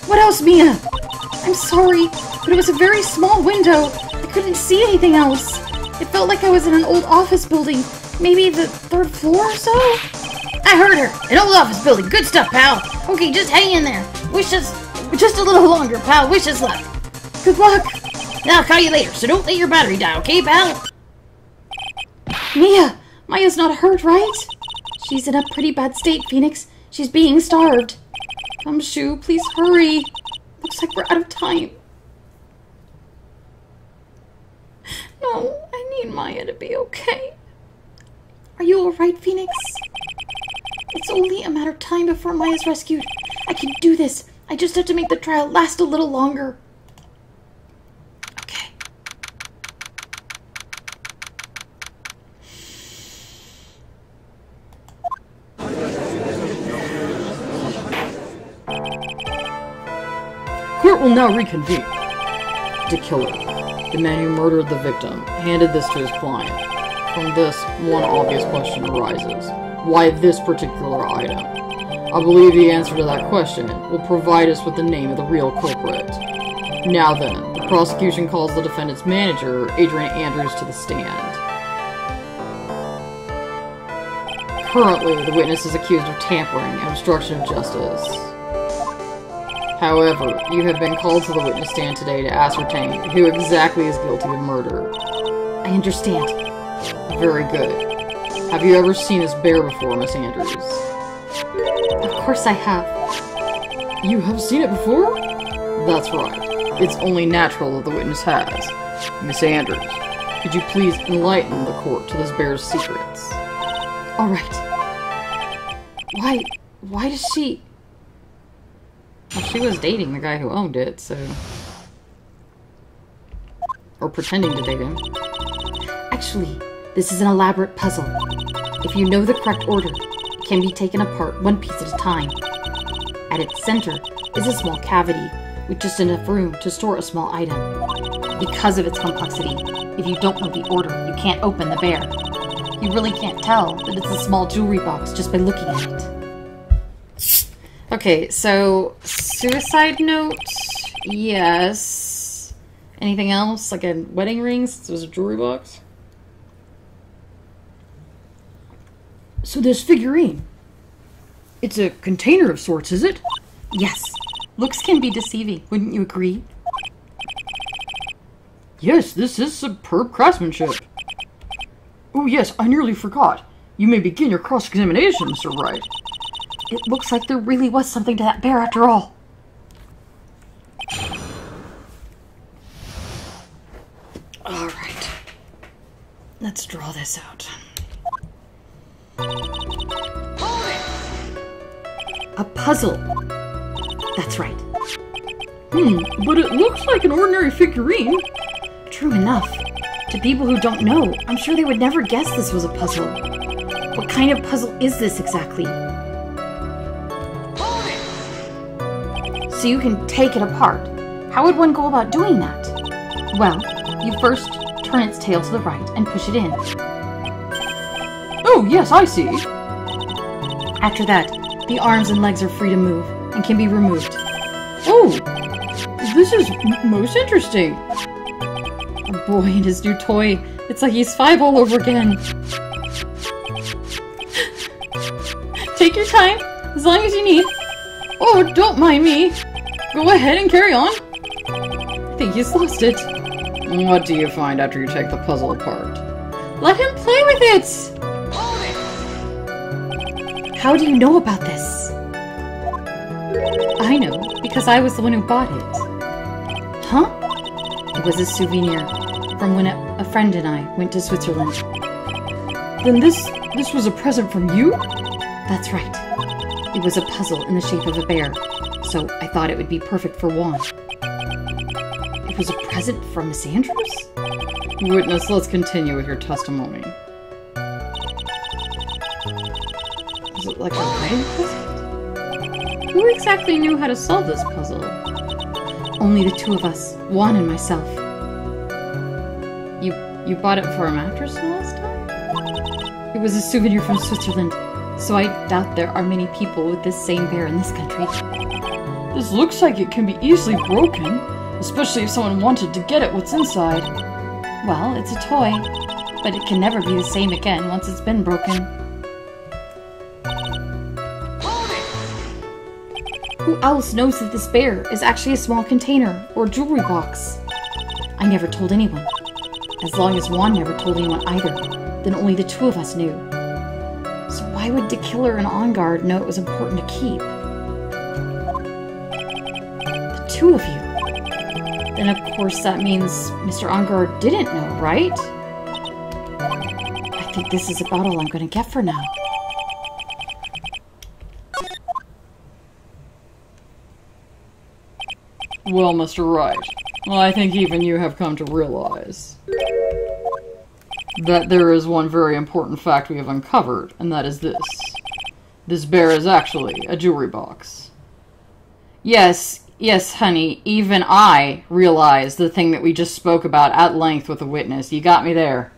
What else, Mia? I'm sorry, but it was a very small window. I couldn't see anything else. It felt like I was in an old office building, maybe the 3rd floor or so? I heard her. An old office building. Good stuff, pal. Okay, just hang in there. Wish us just a little longer, pal. Wish us luck. Good luck. I'll call you later, so don't let your battery die, okay, pal? Mia, Maya's not hurt, right? She's in a pretty bad state, Phoenix. She's being starved. Shu, please hurry. Looks like we're out of time. No, I need Maya to be okay. Are you alright, Phoenix? It's only a matter of time before Maya's rescued. I can do this. I just have to make the trial last a little longer. Okay. Court will now reconvene. The killer, the man who murdered the victim, handed this to his client. From this, one obvious question arises. Why this particular item? I believe the answer to that question will provide us with the name of the real culprit. Now then, the prosecution calls the defendant's manager, Adrian Andrews, to the stand. Currently, the witness is accused of tampering and obstruction of justice. However, you have been called to the witness stand today to ascertain who exactly is guilty of murder. I understand. Very good. Have you ever seen this bear before, Miss Andrews? Of course I have. You have seen it before? That's right. It's only natural that the witness has. Miss Andrews, could you please enlighten the court to this bear's secrets? Alright. Why does she... Well, she was dating the guy who owned it, so... Or pretending to date him. Actually, this is an elaborate puzzle. If you know the correct order, it can be taken apart one piece at a time. At its center is a small cavity with just enough room to store a small item. Because of its complexity, if you don't know the order, you can't open the bear. You really can't tell that it's a small jewelry box just by looking at it. Okay, so suicide note, yes. Anything else? Like a wedding ring since it was a jewelry box? So this figurine, it's a container of sorts, is it? Yes. Looks can be deceiving, wouldn't you agree? Yes, this is superb craftsmanship. Oh yes, I nearly forgot. You may begin your cross-examination, Mr. Wright. It looks like there really was something to that bear after all. Alright. Let's draw this out. Hold it! A puzzle. That's right. But it looks like an ordinary figurine. True enough. To people who don't know, I'm sure they would never guess this was a puzzle. What kind of puzzle is this exactly? Hold it! So you can take it apart. How would one go about doing that? Well, you first turn its tail to the right and push it in. Oh yes, I see. After that, the arms and legs are free to move and can be removed. Oh, this is most interesting. A boy and his new toy. It's like he's 5 all over again. Take your time, as long as you need. Oh, don't mind me. Go ahead and carry on. I think he's lost it. What do you find after you take the puzzle apart? Let him play with it! Hold it! How do you know about this? I know, because I was the one who bought it. Huh? It was a souvenir from when a friend and I went to Switzerland. Then this was a present from you? That's right. It was a puzzle in the shape of a bear, so I thought it would be perfect for Juan. It was a present from Miss Andrews? Witness, let's continue with your testimony. Was it like a wedding present? Who exactly knew how to solve this puzzle? Only the two of us, Juan and myself. You bought it for a mattress the last time? It was a souvenir from Switzerland, so I doubt there are many people with this same bear in this country. This looks like it can be easily broken, especially if someone wanted to get at what's inside. Well, it's a toy, but it can never be the same again once it's been broken. Hold it! Who else knows that this bear is actually a small container or jewelry box? I never told anyone. As long as Juan never told anyone either, then only the two of us knew. So why would the killer and On Guard know it was important to keep? The two of you. Then of course that means Mr. On Guard didn't know, right? I think this is about all I'm gonna get for now. Well, Mr. Wright, I think even you have come to realize that there is one very important fact we have uncovered, and that is this. This bear is actually a jewelry box. Yes, honey, even I realize the thing that we just spoke about at length with a witness. You got me there.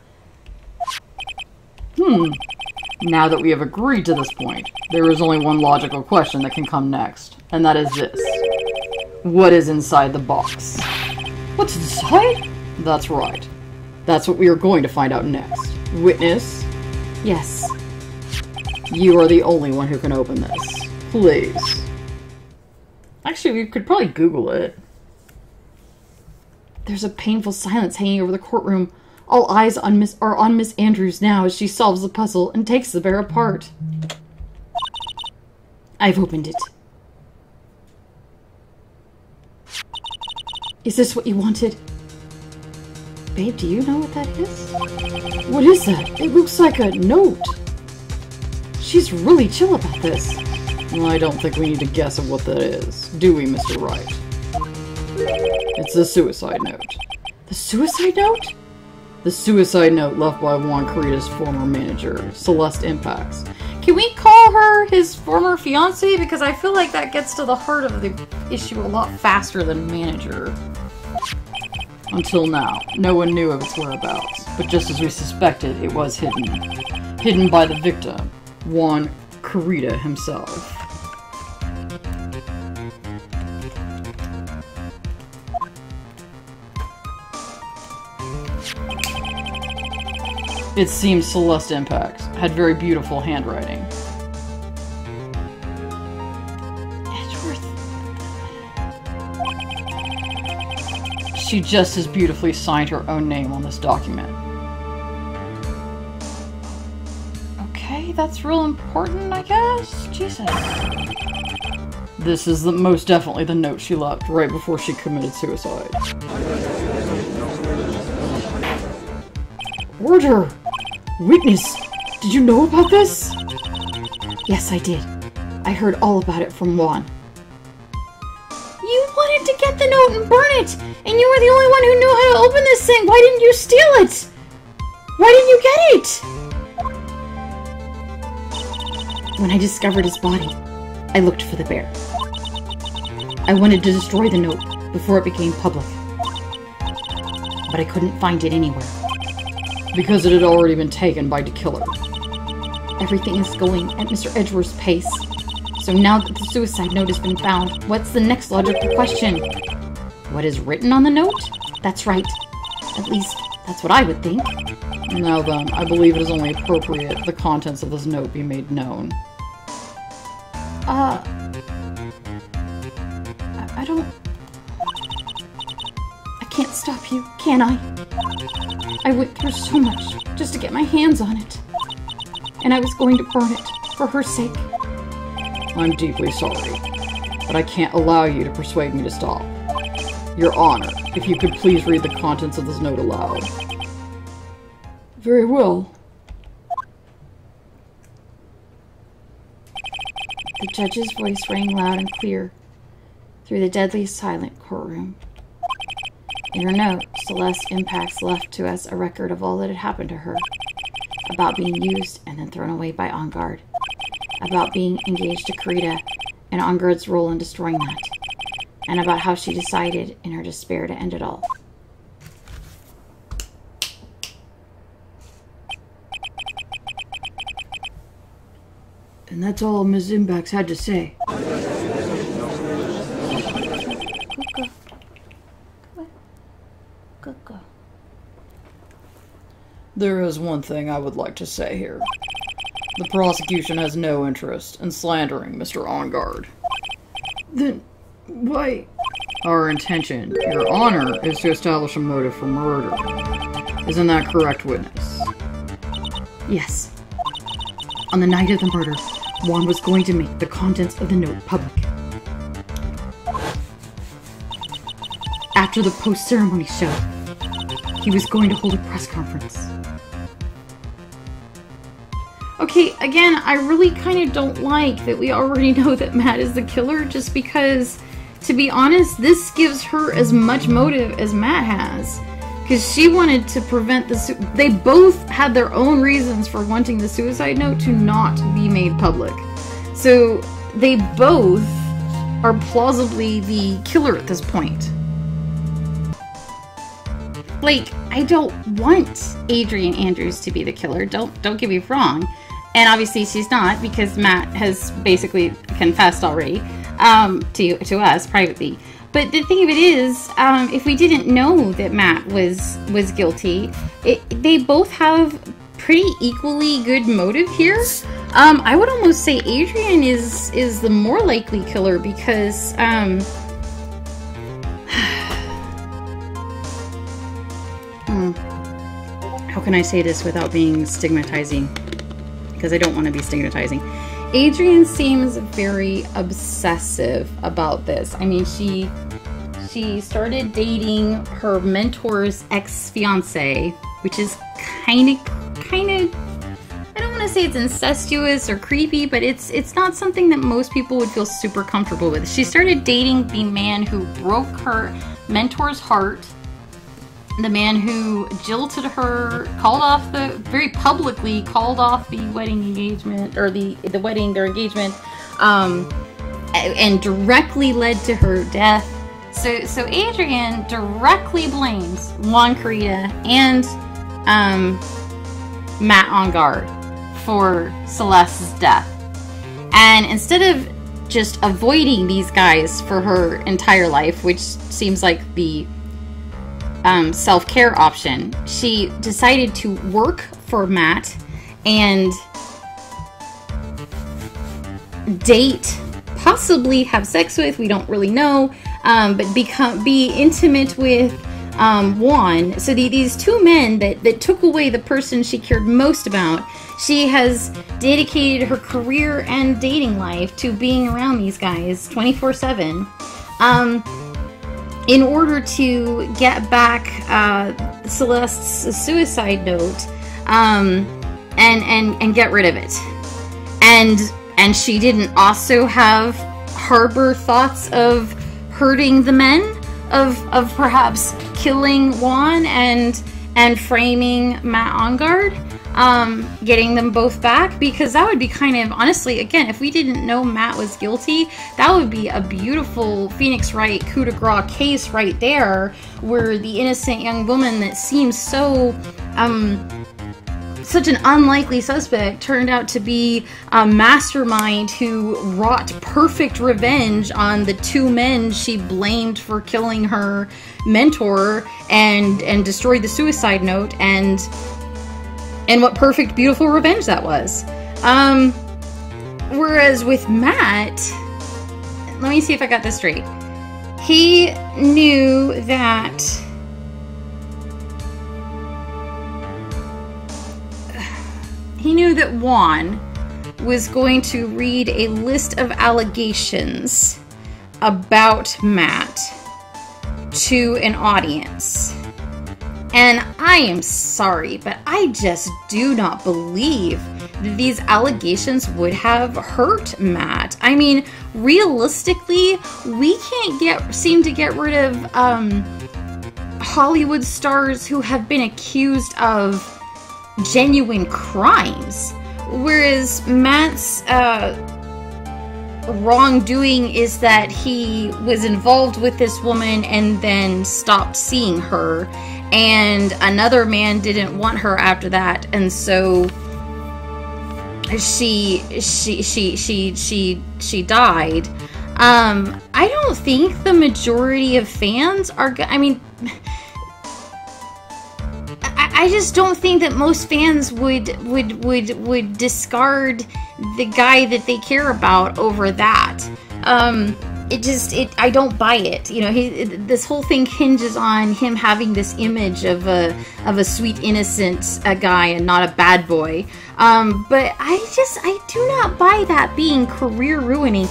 Now that we have agreed to this point, there is only one logical question that can come next, and that is this. What is inside the box? What's inside? That's right. That's what we are going to find out next. Witness, Yes. you are the only one who can open this. Please. Actually, we could probably Google it. There's a painful silence hanging over the courtroom. All eyes are on Miss Andrews now as she solves the puzzle and takes the bear apart. I've opened it. Is this what you wanted? Babe, do you know what that is? What is that? It looks like a note. She's really chill about this. Well, I don't think we need to guess at what that is, do we, Mr. Wright? It's the suicide note. The suicide note? The suicide note left by Juan Carita's former manager, Celeste Impacts. Can we call her his former fiancée? Because I feel like that gets to the heart of the issue a lot faster than manager. Until now, no one knew of its whereabouts, but just as we suspected, it was hidden. Hidden by the victim, Juan Carita himself. It seems Celeste Impacts had very beautiful handwriting. Edgeworth. She just as beautifully signed her own name on this document. Okay, that's real important, I guess. Jesus. This is most definitely the note she left right before she committed suicide. Order! Witness! Did you know about this? Yes, I did. I heard all about it from Juan. You wanted to get the note and burn it! And you were the only one who knew how to open this thing! Why didn't you steal it? Why didn't you get it? When I discovered his body, I looked for the bear. I wanted to destroy the note before it became public. But I couldn't find it anywhere. Because it had already been taken by the killer. Everything is going at Mr. Edgeworth's pace. So now that the suicide note has been found, what's the next logical question? What is written on the note? That's right. At least, that's what I would think. Now then, I believe it is only appropriate the contents of this note be made known. I don't... I can't stop you, can I? I went through so much just to get my hands on it. And I was going to burn it, for her sake. I'm deeply sorry, but I can't allow you to persuade me to stop. Your Honor, if you could please read the contents of this note aloud. Very well. The judge's voice rang loud and clear through the deadly silent courtroom. In her note, Celeste Impacts left to us a record of all that had happened to her, about being used and then thrown away by On Guard, about being engaged to Carita and On Guard's role in destroying that, and about how she decided in her despair to end it all. And that's all Ms. Impacts had to say. There is one thing I would like to say here. The prosecution has no interest in slandering Mr. On Guard. Then, why? Our intention, Your Honor, is to establish a motive for murder. Isn't that correct, witness? Yes. On the night of the murder, Juan was going to make the contents of the note public. After the post-ceremony show, he was going to hold a press conference. Okay, again, I really kind of don't like that we already know that Matt is the killer, just because, to be honest, this gives her as much motive as Matt has. Because she wanted to prevent the they both had their own reasons for wanting the suicide note to not be made public. So they both are plausibly the killer at this point. Like, I don't want Adrienne Andrews to be the killer. Don't get me wrong. And obviously she's not, because Matt has basically confessed already to us privately. But the thing of it is, if we didn't know that Matt was guilty, they both have pretty equally good motive here. I would almost say Adrienne is the more likely killer, because how can I say this without being stigmatizing? Because I don't want to be stigmatizing. Adrienne seems very obsessive about this. I mean, she started dating her mentor's ex-fiance, which is kind of, I don't want to say it's incestuous or creepy, but it's not something that most people would feel super comfortable with. She started dating the man who broke her mentor's heart, the man who jilted her, very publicly called off the wedding engagement, or their engagement, and directly led to her death. So Adrienne directly blames Juan Corrida and Matt Engarde for Celeste's death. And instead of just avoiding these guys for her entire life, which seems like the self-care option, she decided to work for Matt and date, possibly have sex with, we don't really know, but be intimate with Juan. So these two men that took away the person she cared most about, she has dedicated her career and dating life to being around these guys 24/7. In order to get back Celeste's suicide note, and get rid of it, and she didn't also harbor thoughts of hurting the men, of perhaps killing Juan and framing Matt Engarde, getting them both back, because that would be kind of, honestly, again, if we didn't know Matt was guilty, that would be a beautiful Phoenix Wright coup de grace case right there, where the innocent young woman that seems so such an unlikely suspect turned out to be a mastermind who wrought perfect revenge on the two men she blamed for killing her mentor and destroyed the suicide note, and what perfect, beautiful revenge that was. Whereas with Matt, let me see if I got this straight. He knew that Juan was going to read a list of allegations about Matt to an audience. And I am sorry, but I just do not believe that these allegations would have hurt Matt. I mean, realistically, we can't seem to get rid of Hollywood stars who have been accused of genuine crimes. Whereas Matt's wrongdoing is that he was involved with this woman and then stopped seeing her, and another man didn't want her after that, and so she died. I don't think the majority of fans are. I mean, I just don't think that most fans would discard the guy that they care about over that. I don't buy it. You know, this whole thing hinges on him having this image of a sweet, innocent guy and not a bad boy. But I do not buy that being career ruining.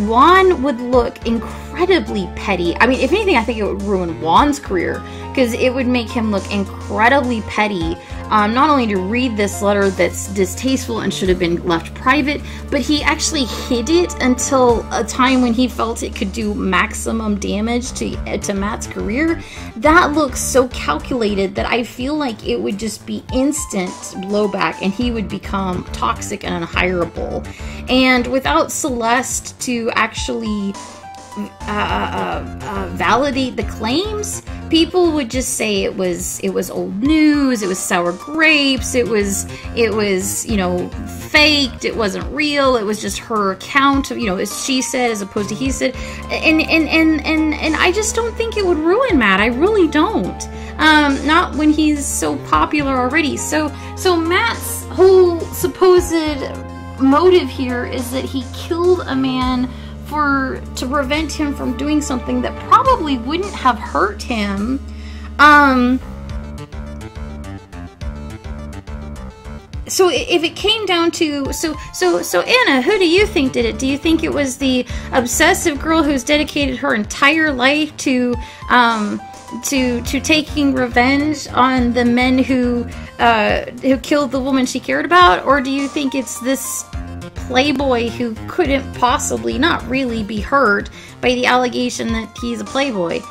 Juan would look incredibly petty. I mean, if anything, I think it would ruin Juan's career, because it would make him look incredibly petty. Not only to read this letter that's distasteful and should have been left private, but he actually hid it until a time when he felt it could do maximum damage to Matt's career. That looks so calculated that I feel like it would just be instant blowback and he would become toxic and unhireable. And without Celeste to actually validate the claims, people would just say it was old news, it was sour grapes, it was you know, faked, it wasn't real, it was just her account of, you know, as she said as opposed to he said, and I just don't think it would ruin Matt. I really don't. Not when he's so popular already. So Matt's whole supposed motive here is that he killed a man to prevent him from doing something that probably wouldn't have hurt him. So if it came down to, so Anna, who do you think did it? Do you think it was the obsessive girl who's dedicated her entire life to taking revenge on the men who killed the woman she cared about, or do you think it's this playboy who couldn't possibly not really be hurt by the allegation that he's a playboy?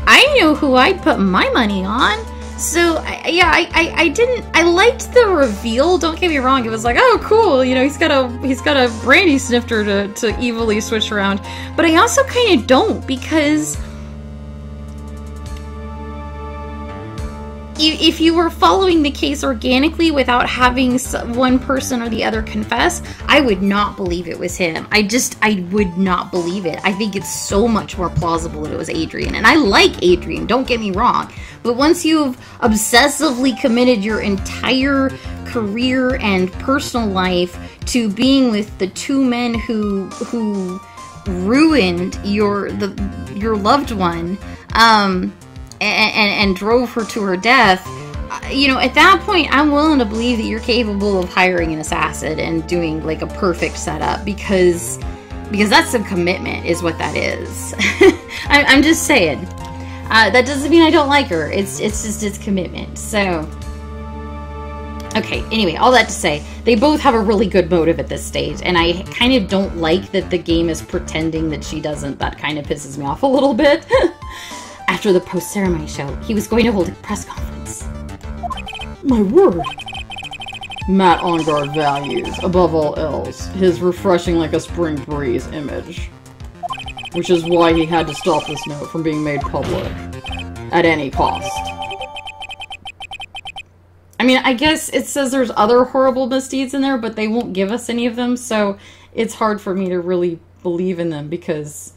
I know who I'd put my money on. So I liked the reveal, don't get me wrong. It was like, oh cool, you know, he's got a brandy snifter to evilly switch around. But I also kind of don't, because if you were following the case organically without having one person or the other confess, I would not believe it was him. I would not believe it. I think it's so much more plausible that it was Adrian. And I like Adrian, don't get me wrong. But once you've obsessively committed your entire career and personal life to being with the two men who ruined your loved one, and drove her to her death, you know, at that point, I'm willing to believe that you're capable of hiring an assassin and doing like a perfect setup, because that's some commitment, is what that is. I'm just saying. That doesn't mean I don't like her. It's commitment. So, okay. Anyway, all that to say, they both have a really good motive at this stage, and I kind of don't like that the game is pretending that she doesn't. That kind of pisses me off a little bit. After the post-ceremony show, he was going to hold a press conference. My word! Matt Engarde values, above all else, his refreshing like a spring breeze image. Which is why he had to stop this note from being made public. At any cost. I mean, I guess it says there's other horrible misdeeds in there, but they won't give us any of them, so it's hard for me to really believe in them, because...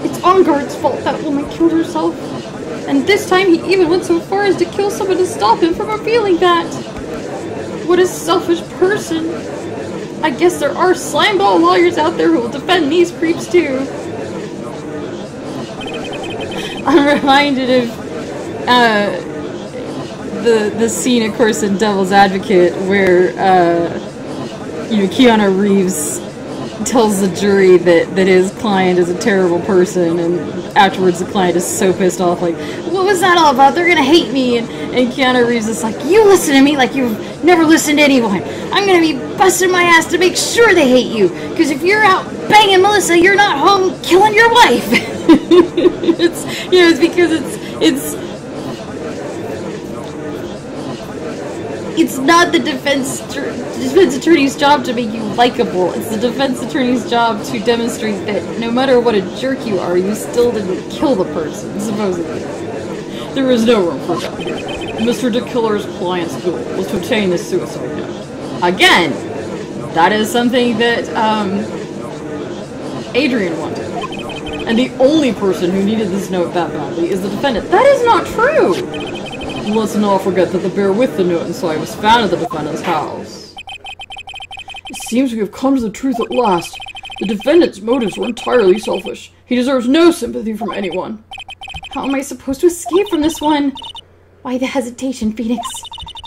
It's Engarde's fault that woman killed herself. And this time he even went so far as to kill someone to stop him from revealing that. What a selfish person. I guess there are slimeball lawyers out there who will defend these creeps too. I'm reminded of the scene, of course, in Devil's Advocate where you know, Keanu Reeves tells the jury that his client is a terrible person, and afterwards the client is so pissed off, like, what was that all about? They're gonna hate me. And Keanu Reeves is like, you listen to me like you've never listened to anyone. I'm gonna be busting my ass to make sure they hate you, because if you're out banging Melissa, you're not home killing your wife. It's, you know, it's because it's not the defense attorney's job to make you likable. It's the defense attorney's job to demonstrate that no matter what a jerk you are, you still didn't kill the person, supposedly. There is no room for that here. Mr. DeKiller's client's goal was to obtain this suicide note. Again, that is something that Adrian wanted. And the only person who needed this note that badly is the defendant. That is not true! And let's not forget that the bear with the note inside was found at the defendant's house. It seems we have come to the truth at last. The defendant's motives were entirely selfish. He deserves no sympathy from anyone. How am I supposed to escape from this one? Why the hesitation, Phoenix?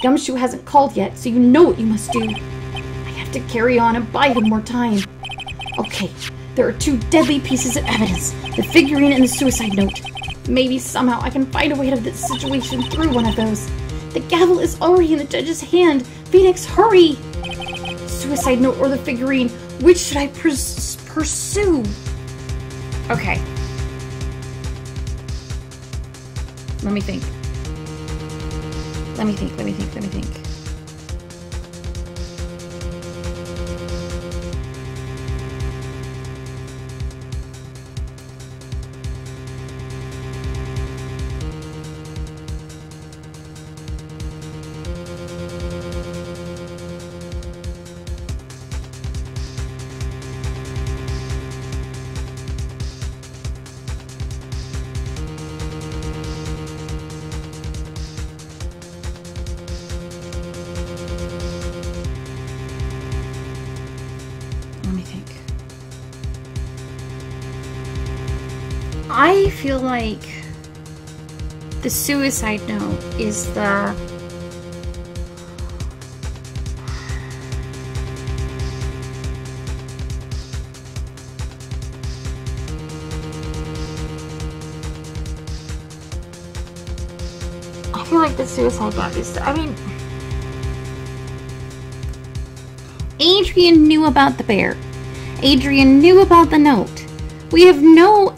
Gumshoe hasn't called yet, so you know what you must do. I have to carry on and buy him more time. Okay, there are 2 deadly pieces of evidence. The figurine and the suicide note. Maybe somehow I can find a way out of this situation through one of those. The gavel is already in the judge's hand. Phoenix, hurry! Suicide note or the figurine? Which should I pursue? Okay. Let me think. Let me think. I feel like the suicide note is the... I feel like the suicide note is... I mean... Adrian knew about the bear. Adrian knew about the note. We have no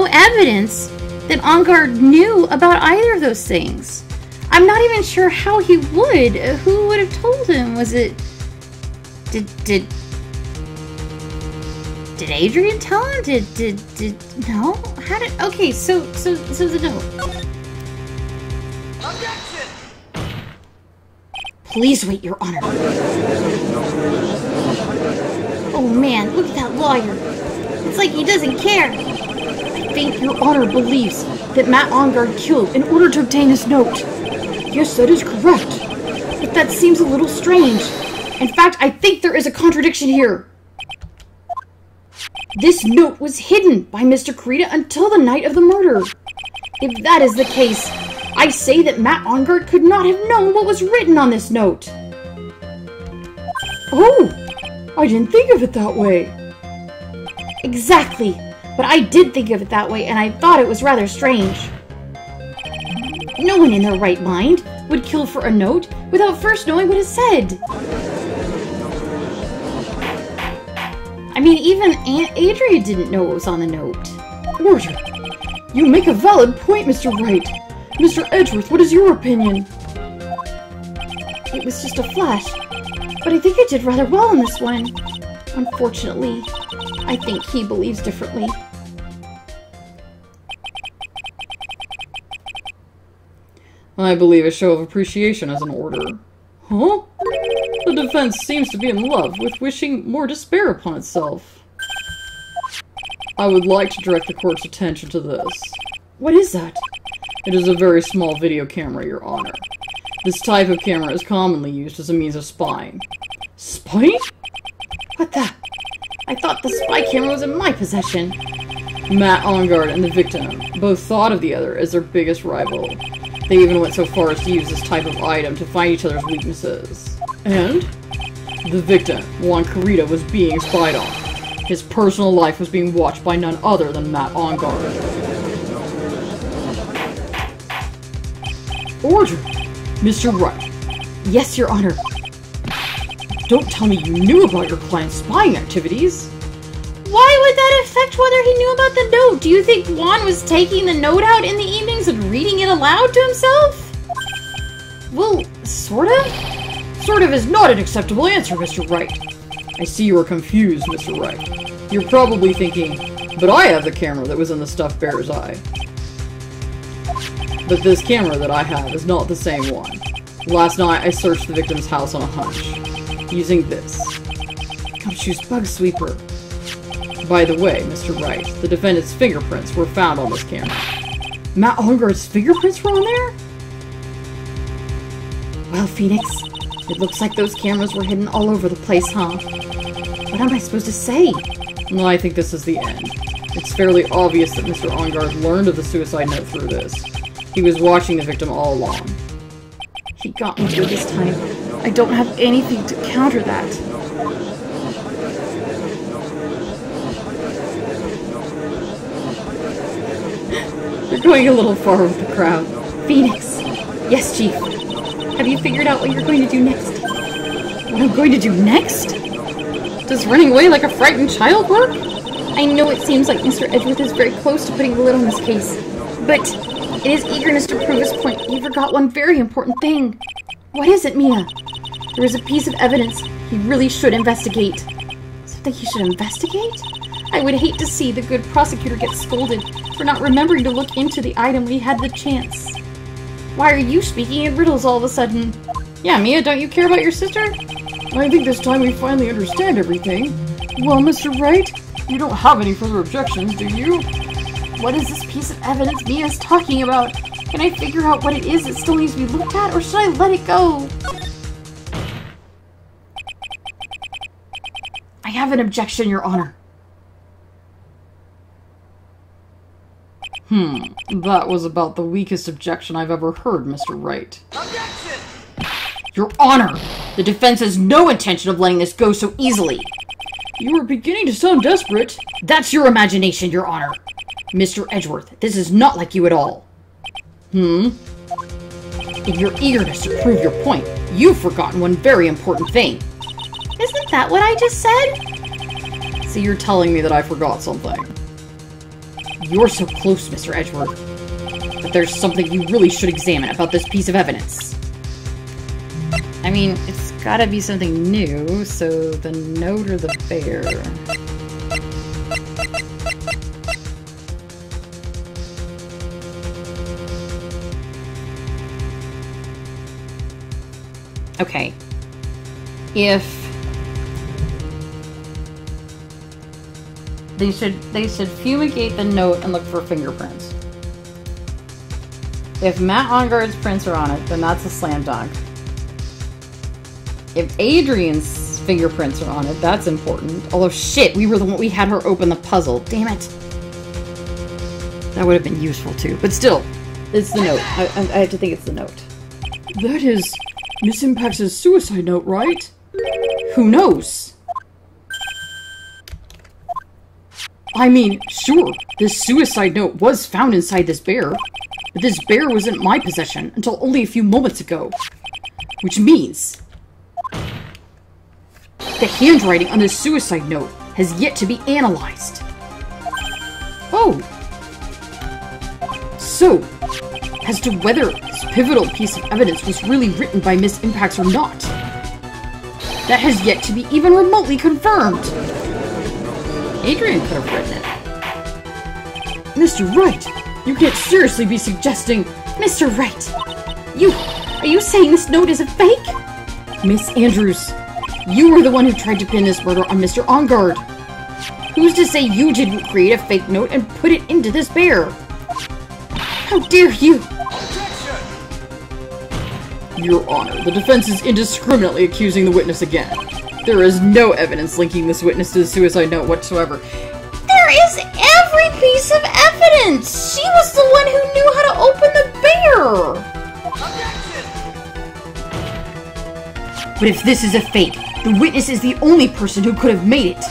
evidence that Enguarde knew about either of those things. I'm not even sure how he would. Who would have told him? Was it... Did Adrian tell him? No? How did... Okay, so the note. Objection! Please wait, Your Honor. Oh man, look at that lawyer. It's like he doesn't care. I think Your Honor believes that Matt Enguarde killed in order to obtain this note. Yes, that is correct. But that seems a little strange. In fact, I think there is a contradiction here. This note was hidden by Mr. Kurita until the night of the murder. If that is the case, I say that Matt Enguarde could not have known what was written on this note. Oh, I didn't think of it that way. Exactly, but I did think of it that way, and I thought it was rather strange. No one in their right mind would kill for a note without first knowing what it said. I mean, even Aunt Adria didn't know what was on the note. Order. You make a valid point, Mr. Wright. Mr. Edgeworth, what is your opinion? It was just a flash, but I think I did rather well in this one. Unfortunately, I think he believes differently. I believe a show of appreciation is in order. Huh? The defense seems to be in love with wishing more despair upon itself. I would like to direct the court's attention to this. What is that? It is a very small video camera, Your Honor. This type of camera is commonly used as a means of spying. Spying? What the? I thought the spy camera was in my possession. Matt Enguarde and the victim both thought of the other as their biggest rival. They even went so far as to use this type of item to find each other's weaknesses. And? The victim, Juan Kurita, was being spied on. His personal life was being watched by none other than Matt Enguarde. Order! Mr. Wright. Yes, Your Honor. Don't tell me you knew about your client's spying activities. Why would that affect whether he knew about the note? Do you think Juan was taking the note out in the evenings and reading it aloud to himself? Well, sort of. Sort of is not an acceptable answer, Mr. Wright. I see you are confused, Mr. Wright. You're probably thinking, but I have the camera that was in the stuffed bear's eye. But this camera that I have is not the same one. Last night, I searched the victim's house on a hunch, using this. Gumshoe's bug sweeper. By the way, Mr. Wright, the defendant's fingerprints were found on this camera. Matt Enguarde's fingerprints were on there? Well, Phoenix, it looks like those cameras were hidden all over the place, huh? What am I supposed to say? Well, I think this is the end. It's fairly obvious that Mr. Engard learned of the suicide note through this. He was watching the victim all along. He got me through this time. I don't have anything to counter that. You're going a little far with the crowd. Phoenix! Yes, Chief. Have you figured out what you're going to do next? What I'm going to do next? Does running away like a frightened child work? I know it seems like Mr. Edgeworth is very close to putting the lid on this case, but in his eagerness to prove his point, he forgot one very important thing. What is it, Mia? There is a piece of evidence he really should investigate. Something he should investigate? I would hate to see the good prosecutor get scolded for not remembering to look into the item when he had the chance. Why are you speaking in riddles all of a sudden? Yeah, Mia, don't you care about your sister? I think this time we finally understand everything. Well, Mr. Wright, you don't have any further objections, do you? What is this piece of evidence Mia's talking about? Can I figure out what it is that still needs to be looked at, or should I let it go? I have an objection, Your Honor. That was about the weakest objection I've ever heard, Mr. Wright. Objection! Your Honor! The defense has no intention of letting this go so easily. You are beginning to sound desperate. That's your imagination, Your Honor. Mr. Edgeworth, this is not like you at all. In your eagerness to prove your point, you've forgotten one very important thing. Isn't that what I just said? So you're telling me that I forgot something. You're so close, Mr. Edgeworth. But there's something you really should examine about this piece of evidence. I mean, it's gotta be something new, so the note or the bear? Okay. If they should fumigate the note and look for fingerprints. If Matt Engard's prints are on it, then that's a slam dunk. If Adrian's fingerprints are on it, that's important. Although shit, we had her open the puzzle. Damn it. That would have been useful too. But still, it's the note. I have to think it's the note. That is Miss Impax's suicide note, right? Who knows? I mean, sure, this suicide note was found inside this bear, but this bear was in my possession until only a few moments ago. Which means the handwriting on this suicide note has yet to be analyzed. Oh. So, as to whether this pivotal piece of evidence was really written by Miss Impax or not, that has yet to be even remotely confirmed. Adrian could have written it. Mr. Wright, you can't seriously be suggesting... Mr. Wright, are you saying this note is a fake? Miss Andrews, you were the one who tried to pin this murder on Mr. Engard. Who's to say you didn't create a fake note and put it into this bear? How dare you! Objection! Your Honor, the defense is indiscriminately accusing the witness again. There is no evidence linking this witness to the suicide note whatsoever. There is every piece of evidence! She was the one who knew how to open the bear! Objection! But if this is a fake, the witness is the only person who could have made it.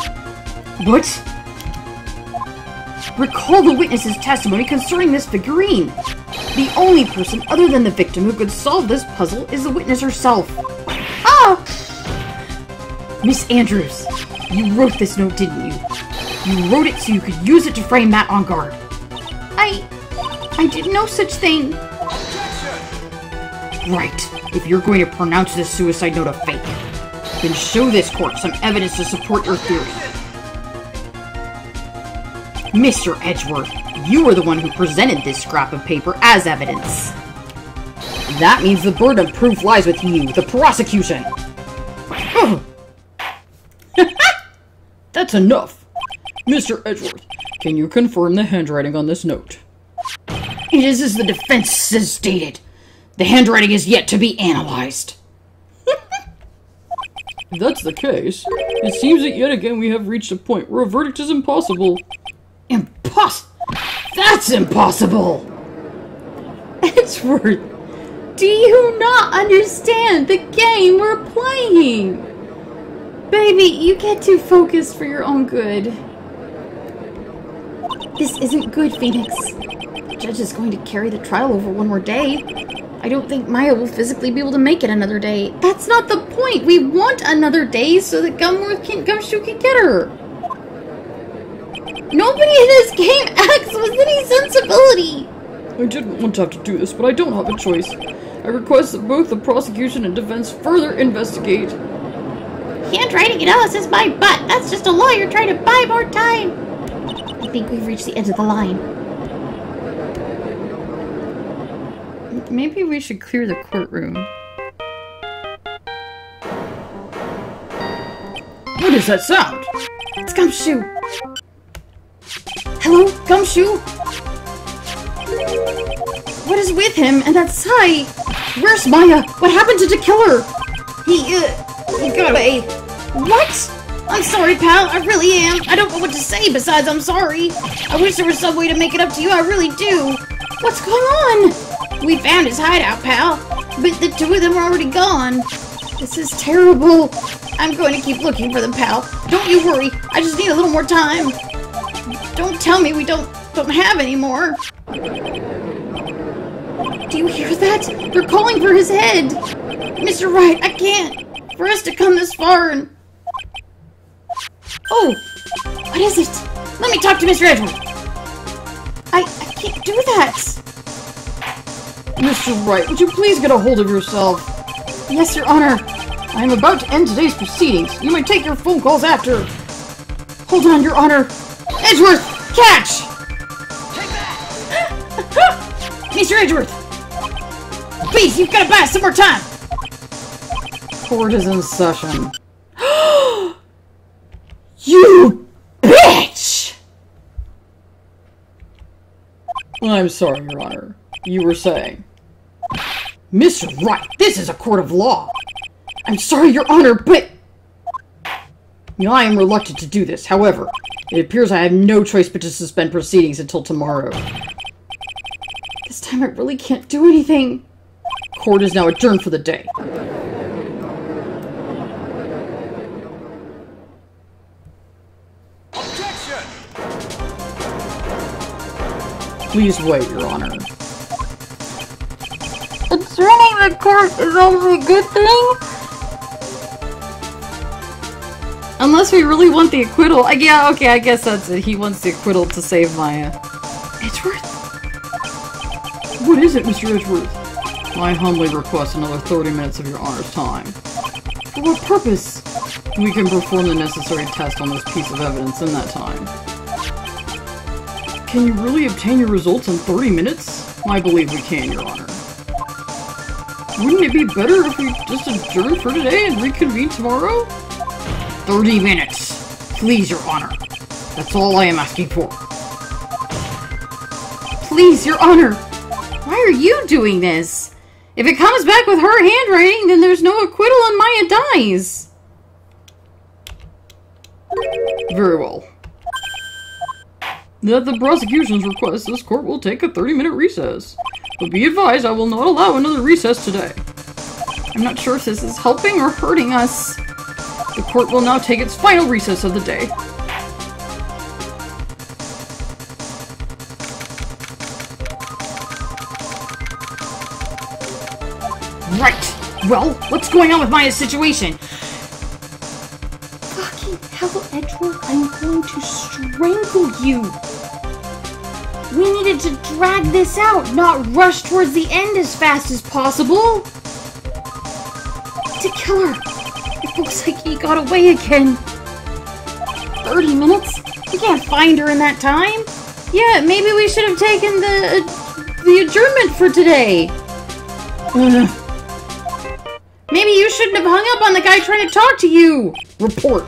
What? Recall the witness's testimony concerning this figurine. The only person other than the victim who could solve this puzzle is the witness herself. Ah! Miss Andrews, you wrote this note, didn't you? You wrote it so you could use it to frame Matt Engard. I did no such thing. Objection! Right. If you're going to pronounce this suicide note a fake, then show this court some evidence to support your theory. Mr. Edgeworth, you were the one who presented this scrap of paper as evidence. That means the burden of proof lies with you, the prosecution. That's enough. Mr. Edgeworth, can you confirm the handwriting on this note? It is as the defense has stated. The handwriting is yet to be analyzed. If that's the case, it seems that yet again we have reached a point where a verdict is impossible. That's impossible! Edgeworth, do you not understand the game we're playing? Baby, you get too focused for your own good. This isn't good, Phoenix. The judge is going to carry the trial over one more day. I don't think Maya will physically be able to make it another day. That's not the point! We want another day so that Gumshoe can get her! Nobody in this game acts with any sensibility! I didn't want to have to do this, but I don't have a choice. I request that both the prosecution and defense further investigate. Handwriting analysis my butt! That's just a lawyer trying to buy more time! I think we've reached the end of the line. Maybe we should clear the courtroom. What is that sound? It's Gumshoe! Hello, Gumshoe? What is with him and that sigh? Where's Maya? What happened to Killer? He got away. What? I'm sorry, pal. I really am. I don't know what to say besides I'm sorry. I wish there was some way to make it up to you. I really do. What's going on? We found his hideout, pal. But the two of them are already gone. This is terrible. I'm going to keep looking for them, pal. Don't you worry. I just need a little more time. Don't tell me we don't have any more. Do you hear that? They're calling for his head. Mr. Wright, I can't. For us to come this far and... Oh! What is it? Let me talk to Mr. Edgeworth. I can't do that. Mr. Wright, would you please get a hold of yourself? Yes, Your Honor. I am about to end today's proceedings. You may take your phone calls after. Hold on, Your Honor. Edgeworth, catch! Take that! Mr. Edgeworth! Please, you've got to buy us some more time! Court is in session. You bitch! I'm sorry, Your Honor. You were saying. Mr. Wright, this is a court of law. I'm sorry, Your Honor, but... I am reluctant to do this. However, it appears I have no choice but to suspend proceedings until tomorrow. This time I really can't do anything. Court is now adjourned for the day. Objection! Please wait, Your Honor. Adjourning the court is always a good thing? Unless we really want the acquittal. Yeah, okay, I guess that's it. He wants the acquittal to save Maya. Edgeworth? What is it, Mr. Edgeworth? I humbly request another 30 minutes of Your Honor's time. For what purpose? We can perform the necessary test on this piece of evidence in that time. Can you really obtain your results in 30 minutes? I believe we can, Your Honor. Wouldn't it be better if we just adjourn for today and reconvene tomorrow? 30 minutes. Please, Your Honor. That's all I am asking for. Please, Your Honor! Why are you doing this? If it comes back with her handwriting, then there's no acquittal and Maya dies. Very well. At the prosecution's request, this court will take a 30-minute recess. But be advised, I will not allow another recess today. I'm not sure if this is helping or hurting us. The court will now take its final recess of the day. Right! Well, what's going on with Maya's situation? Fucking hell, Edgeworth, I'm going to strangle you! We needed to drag this out, not rush towards the end as fast as possible! To kill her! It looks like he got away again. 30 minutes? We can't find her in that time. Yeah, maybe we should have taken the adjournment for today. Maybe you shouldn't have hung up on the guy trying to talk to you. Report.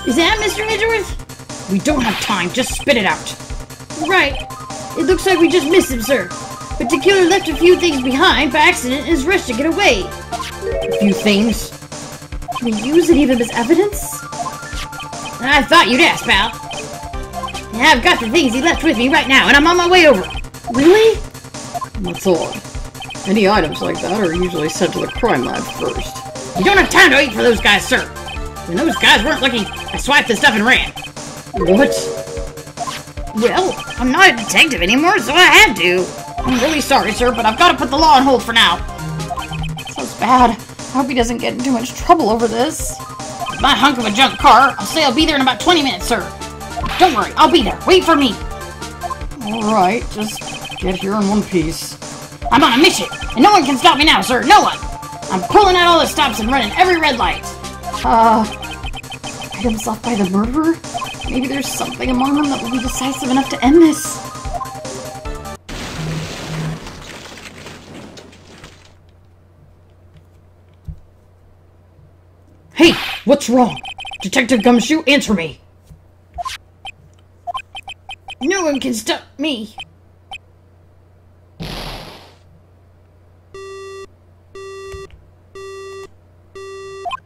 Is that Mr. Edgeworth? We don't have time. Just spit it out. Right. It looks like we just missed him, sir. but the killer left a few things behind by accident and is rushed to get away. A few things. Can we use any of them as evidence? I thought you'd ask, pal. Yeah, I've got the things he left with me right now, and I'm on my way over. Really? That's odd. Any items like that are usually sent to the crime lab first. You don't have time to wait for those guys, sir. When those guys weren't looking, I swiped the stuff and ran. What? Well, I'm not a detective anymore, so I had to. I'm really sorry, sir, but I've got to put the law on hold for now. Sounds bad. I hope he doesn't get in too much trouble over this. My hunk of a junk car. I'll say I'll be there in about 20 minutes, sir. Don't worry, I'll be there. Wait for me. Alright, just get here in one piece. I'm on a mission, and no one can stop me now, sir. No one. I'm pulling out all the stops and running every red light. Items left by the murderer? Maybe there's something among them that will be decisive enough to end this. Hey, what's wrong? Detective Gumshoe, answer me. No one can stop me.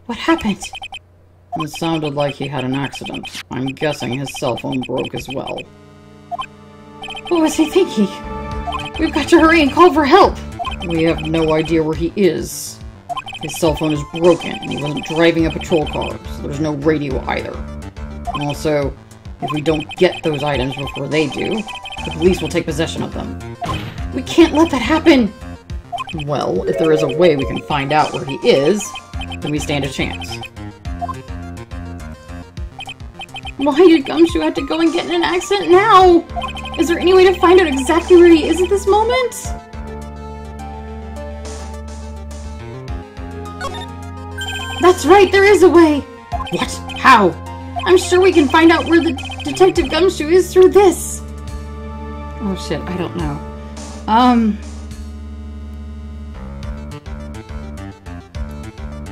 What happened? It sounded like he had an accident. I'm guessing his cell phone broke as well. What was he thinking? We've got to hurry and call for help. We have no idea where he is. His cell phone is broken, and he wasn't driving a patrol car, so there's no radio either. Also, if we don't get those items before they do, the police will take possession of them. We can't let that happen. Well, if there is a way we can find out where he is, then we stand a chance. Why did Gumshoe have to go and get in an accident now? Is there any way to find out exactly where he is at this moment? That's right, there is a way! What? How? I'm sure we can find out where the Detective Gumshoe is through this! Oh shit, I don't know.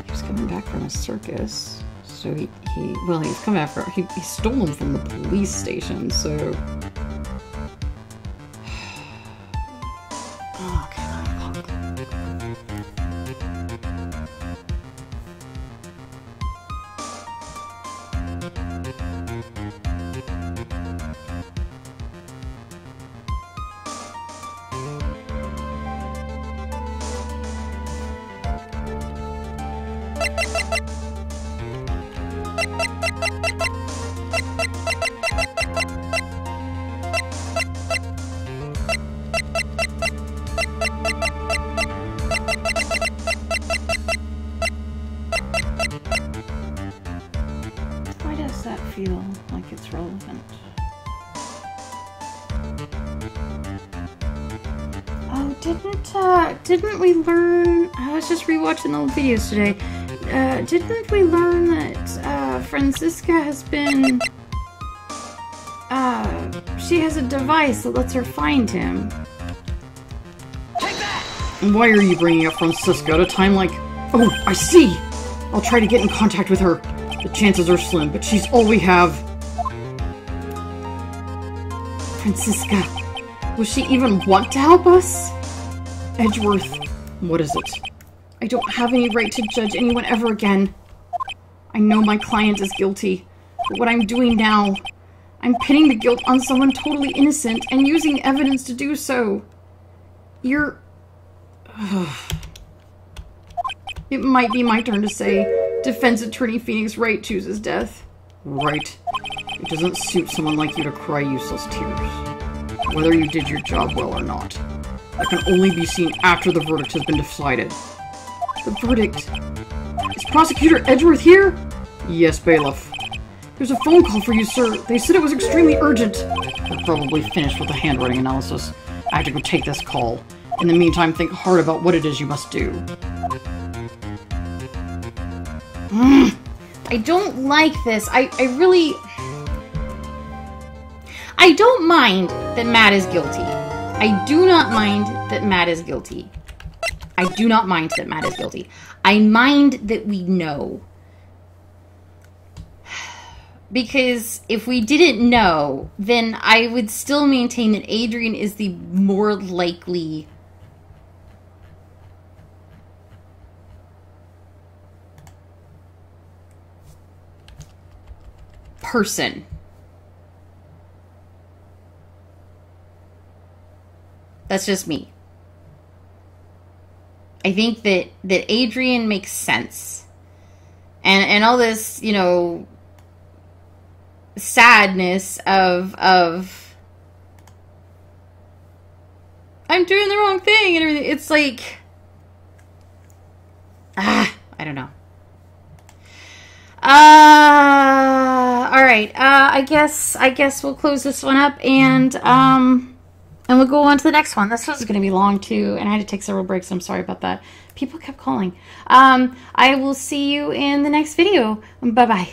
He was coming back from a circus. So he was coming after, he stole him from the police station, so... Oh, Why does that feel like it's relevant? Oh, didn't we learn... I was just rewatching the old videos today. Didn't we learn that, Franziska has been... she has a device that lets her find him. And why are you bringing up Franziska at a time like... Oh, I see! I'll try to get in contact with her. The chances are slim, but she's all we have. Franziska, will she even want to help us? Edgeworth, what is it? I don't have any right to judge anyone ever again. I know my client is guilty, but what I'm doing now, I'm pinning the guilt on someone totally innocent and using evidence to do so. You're... It might be my turn to say, Defense Attorney Phoenix Wright chooses death. Right. It doesn't suit someone like you to cry useless tears. Whether you did your job well or not. That can only be seen after the verdict has been decided. The verdict? Is Prosecutor Edgeworth here? Yes, bailiff. There's a phone call for you, sir. They said it was extremely urgent. They're probably finished with the handwriting analysis. I have to go take this call. In the meantime, think hard about what it is you must do. I don't like this. I really... I don't mind that Matt is guilty. I do not mind that Matt is guilty. I do not mind that Matt is guilty. I mind that we know. Because if we didn't know, then I would still maintain that Adrian is the more likely person. That's just me. I think that Adrian makes sense. And all this, you know, sadness of I'm doing the wrong thing and everything. It's like, I don't know. All right. I guess we'll close this one up and we'll go on to the next one. This one's going to be long too, and I had to take several breaks. I'm sorry about that. People kept calling. I will see you in the next video. Bye bye.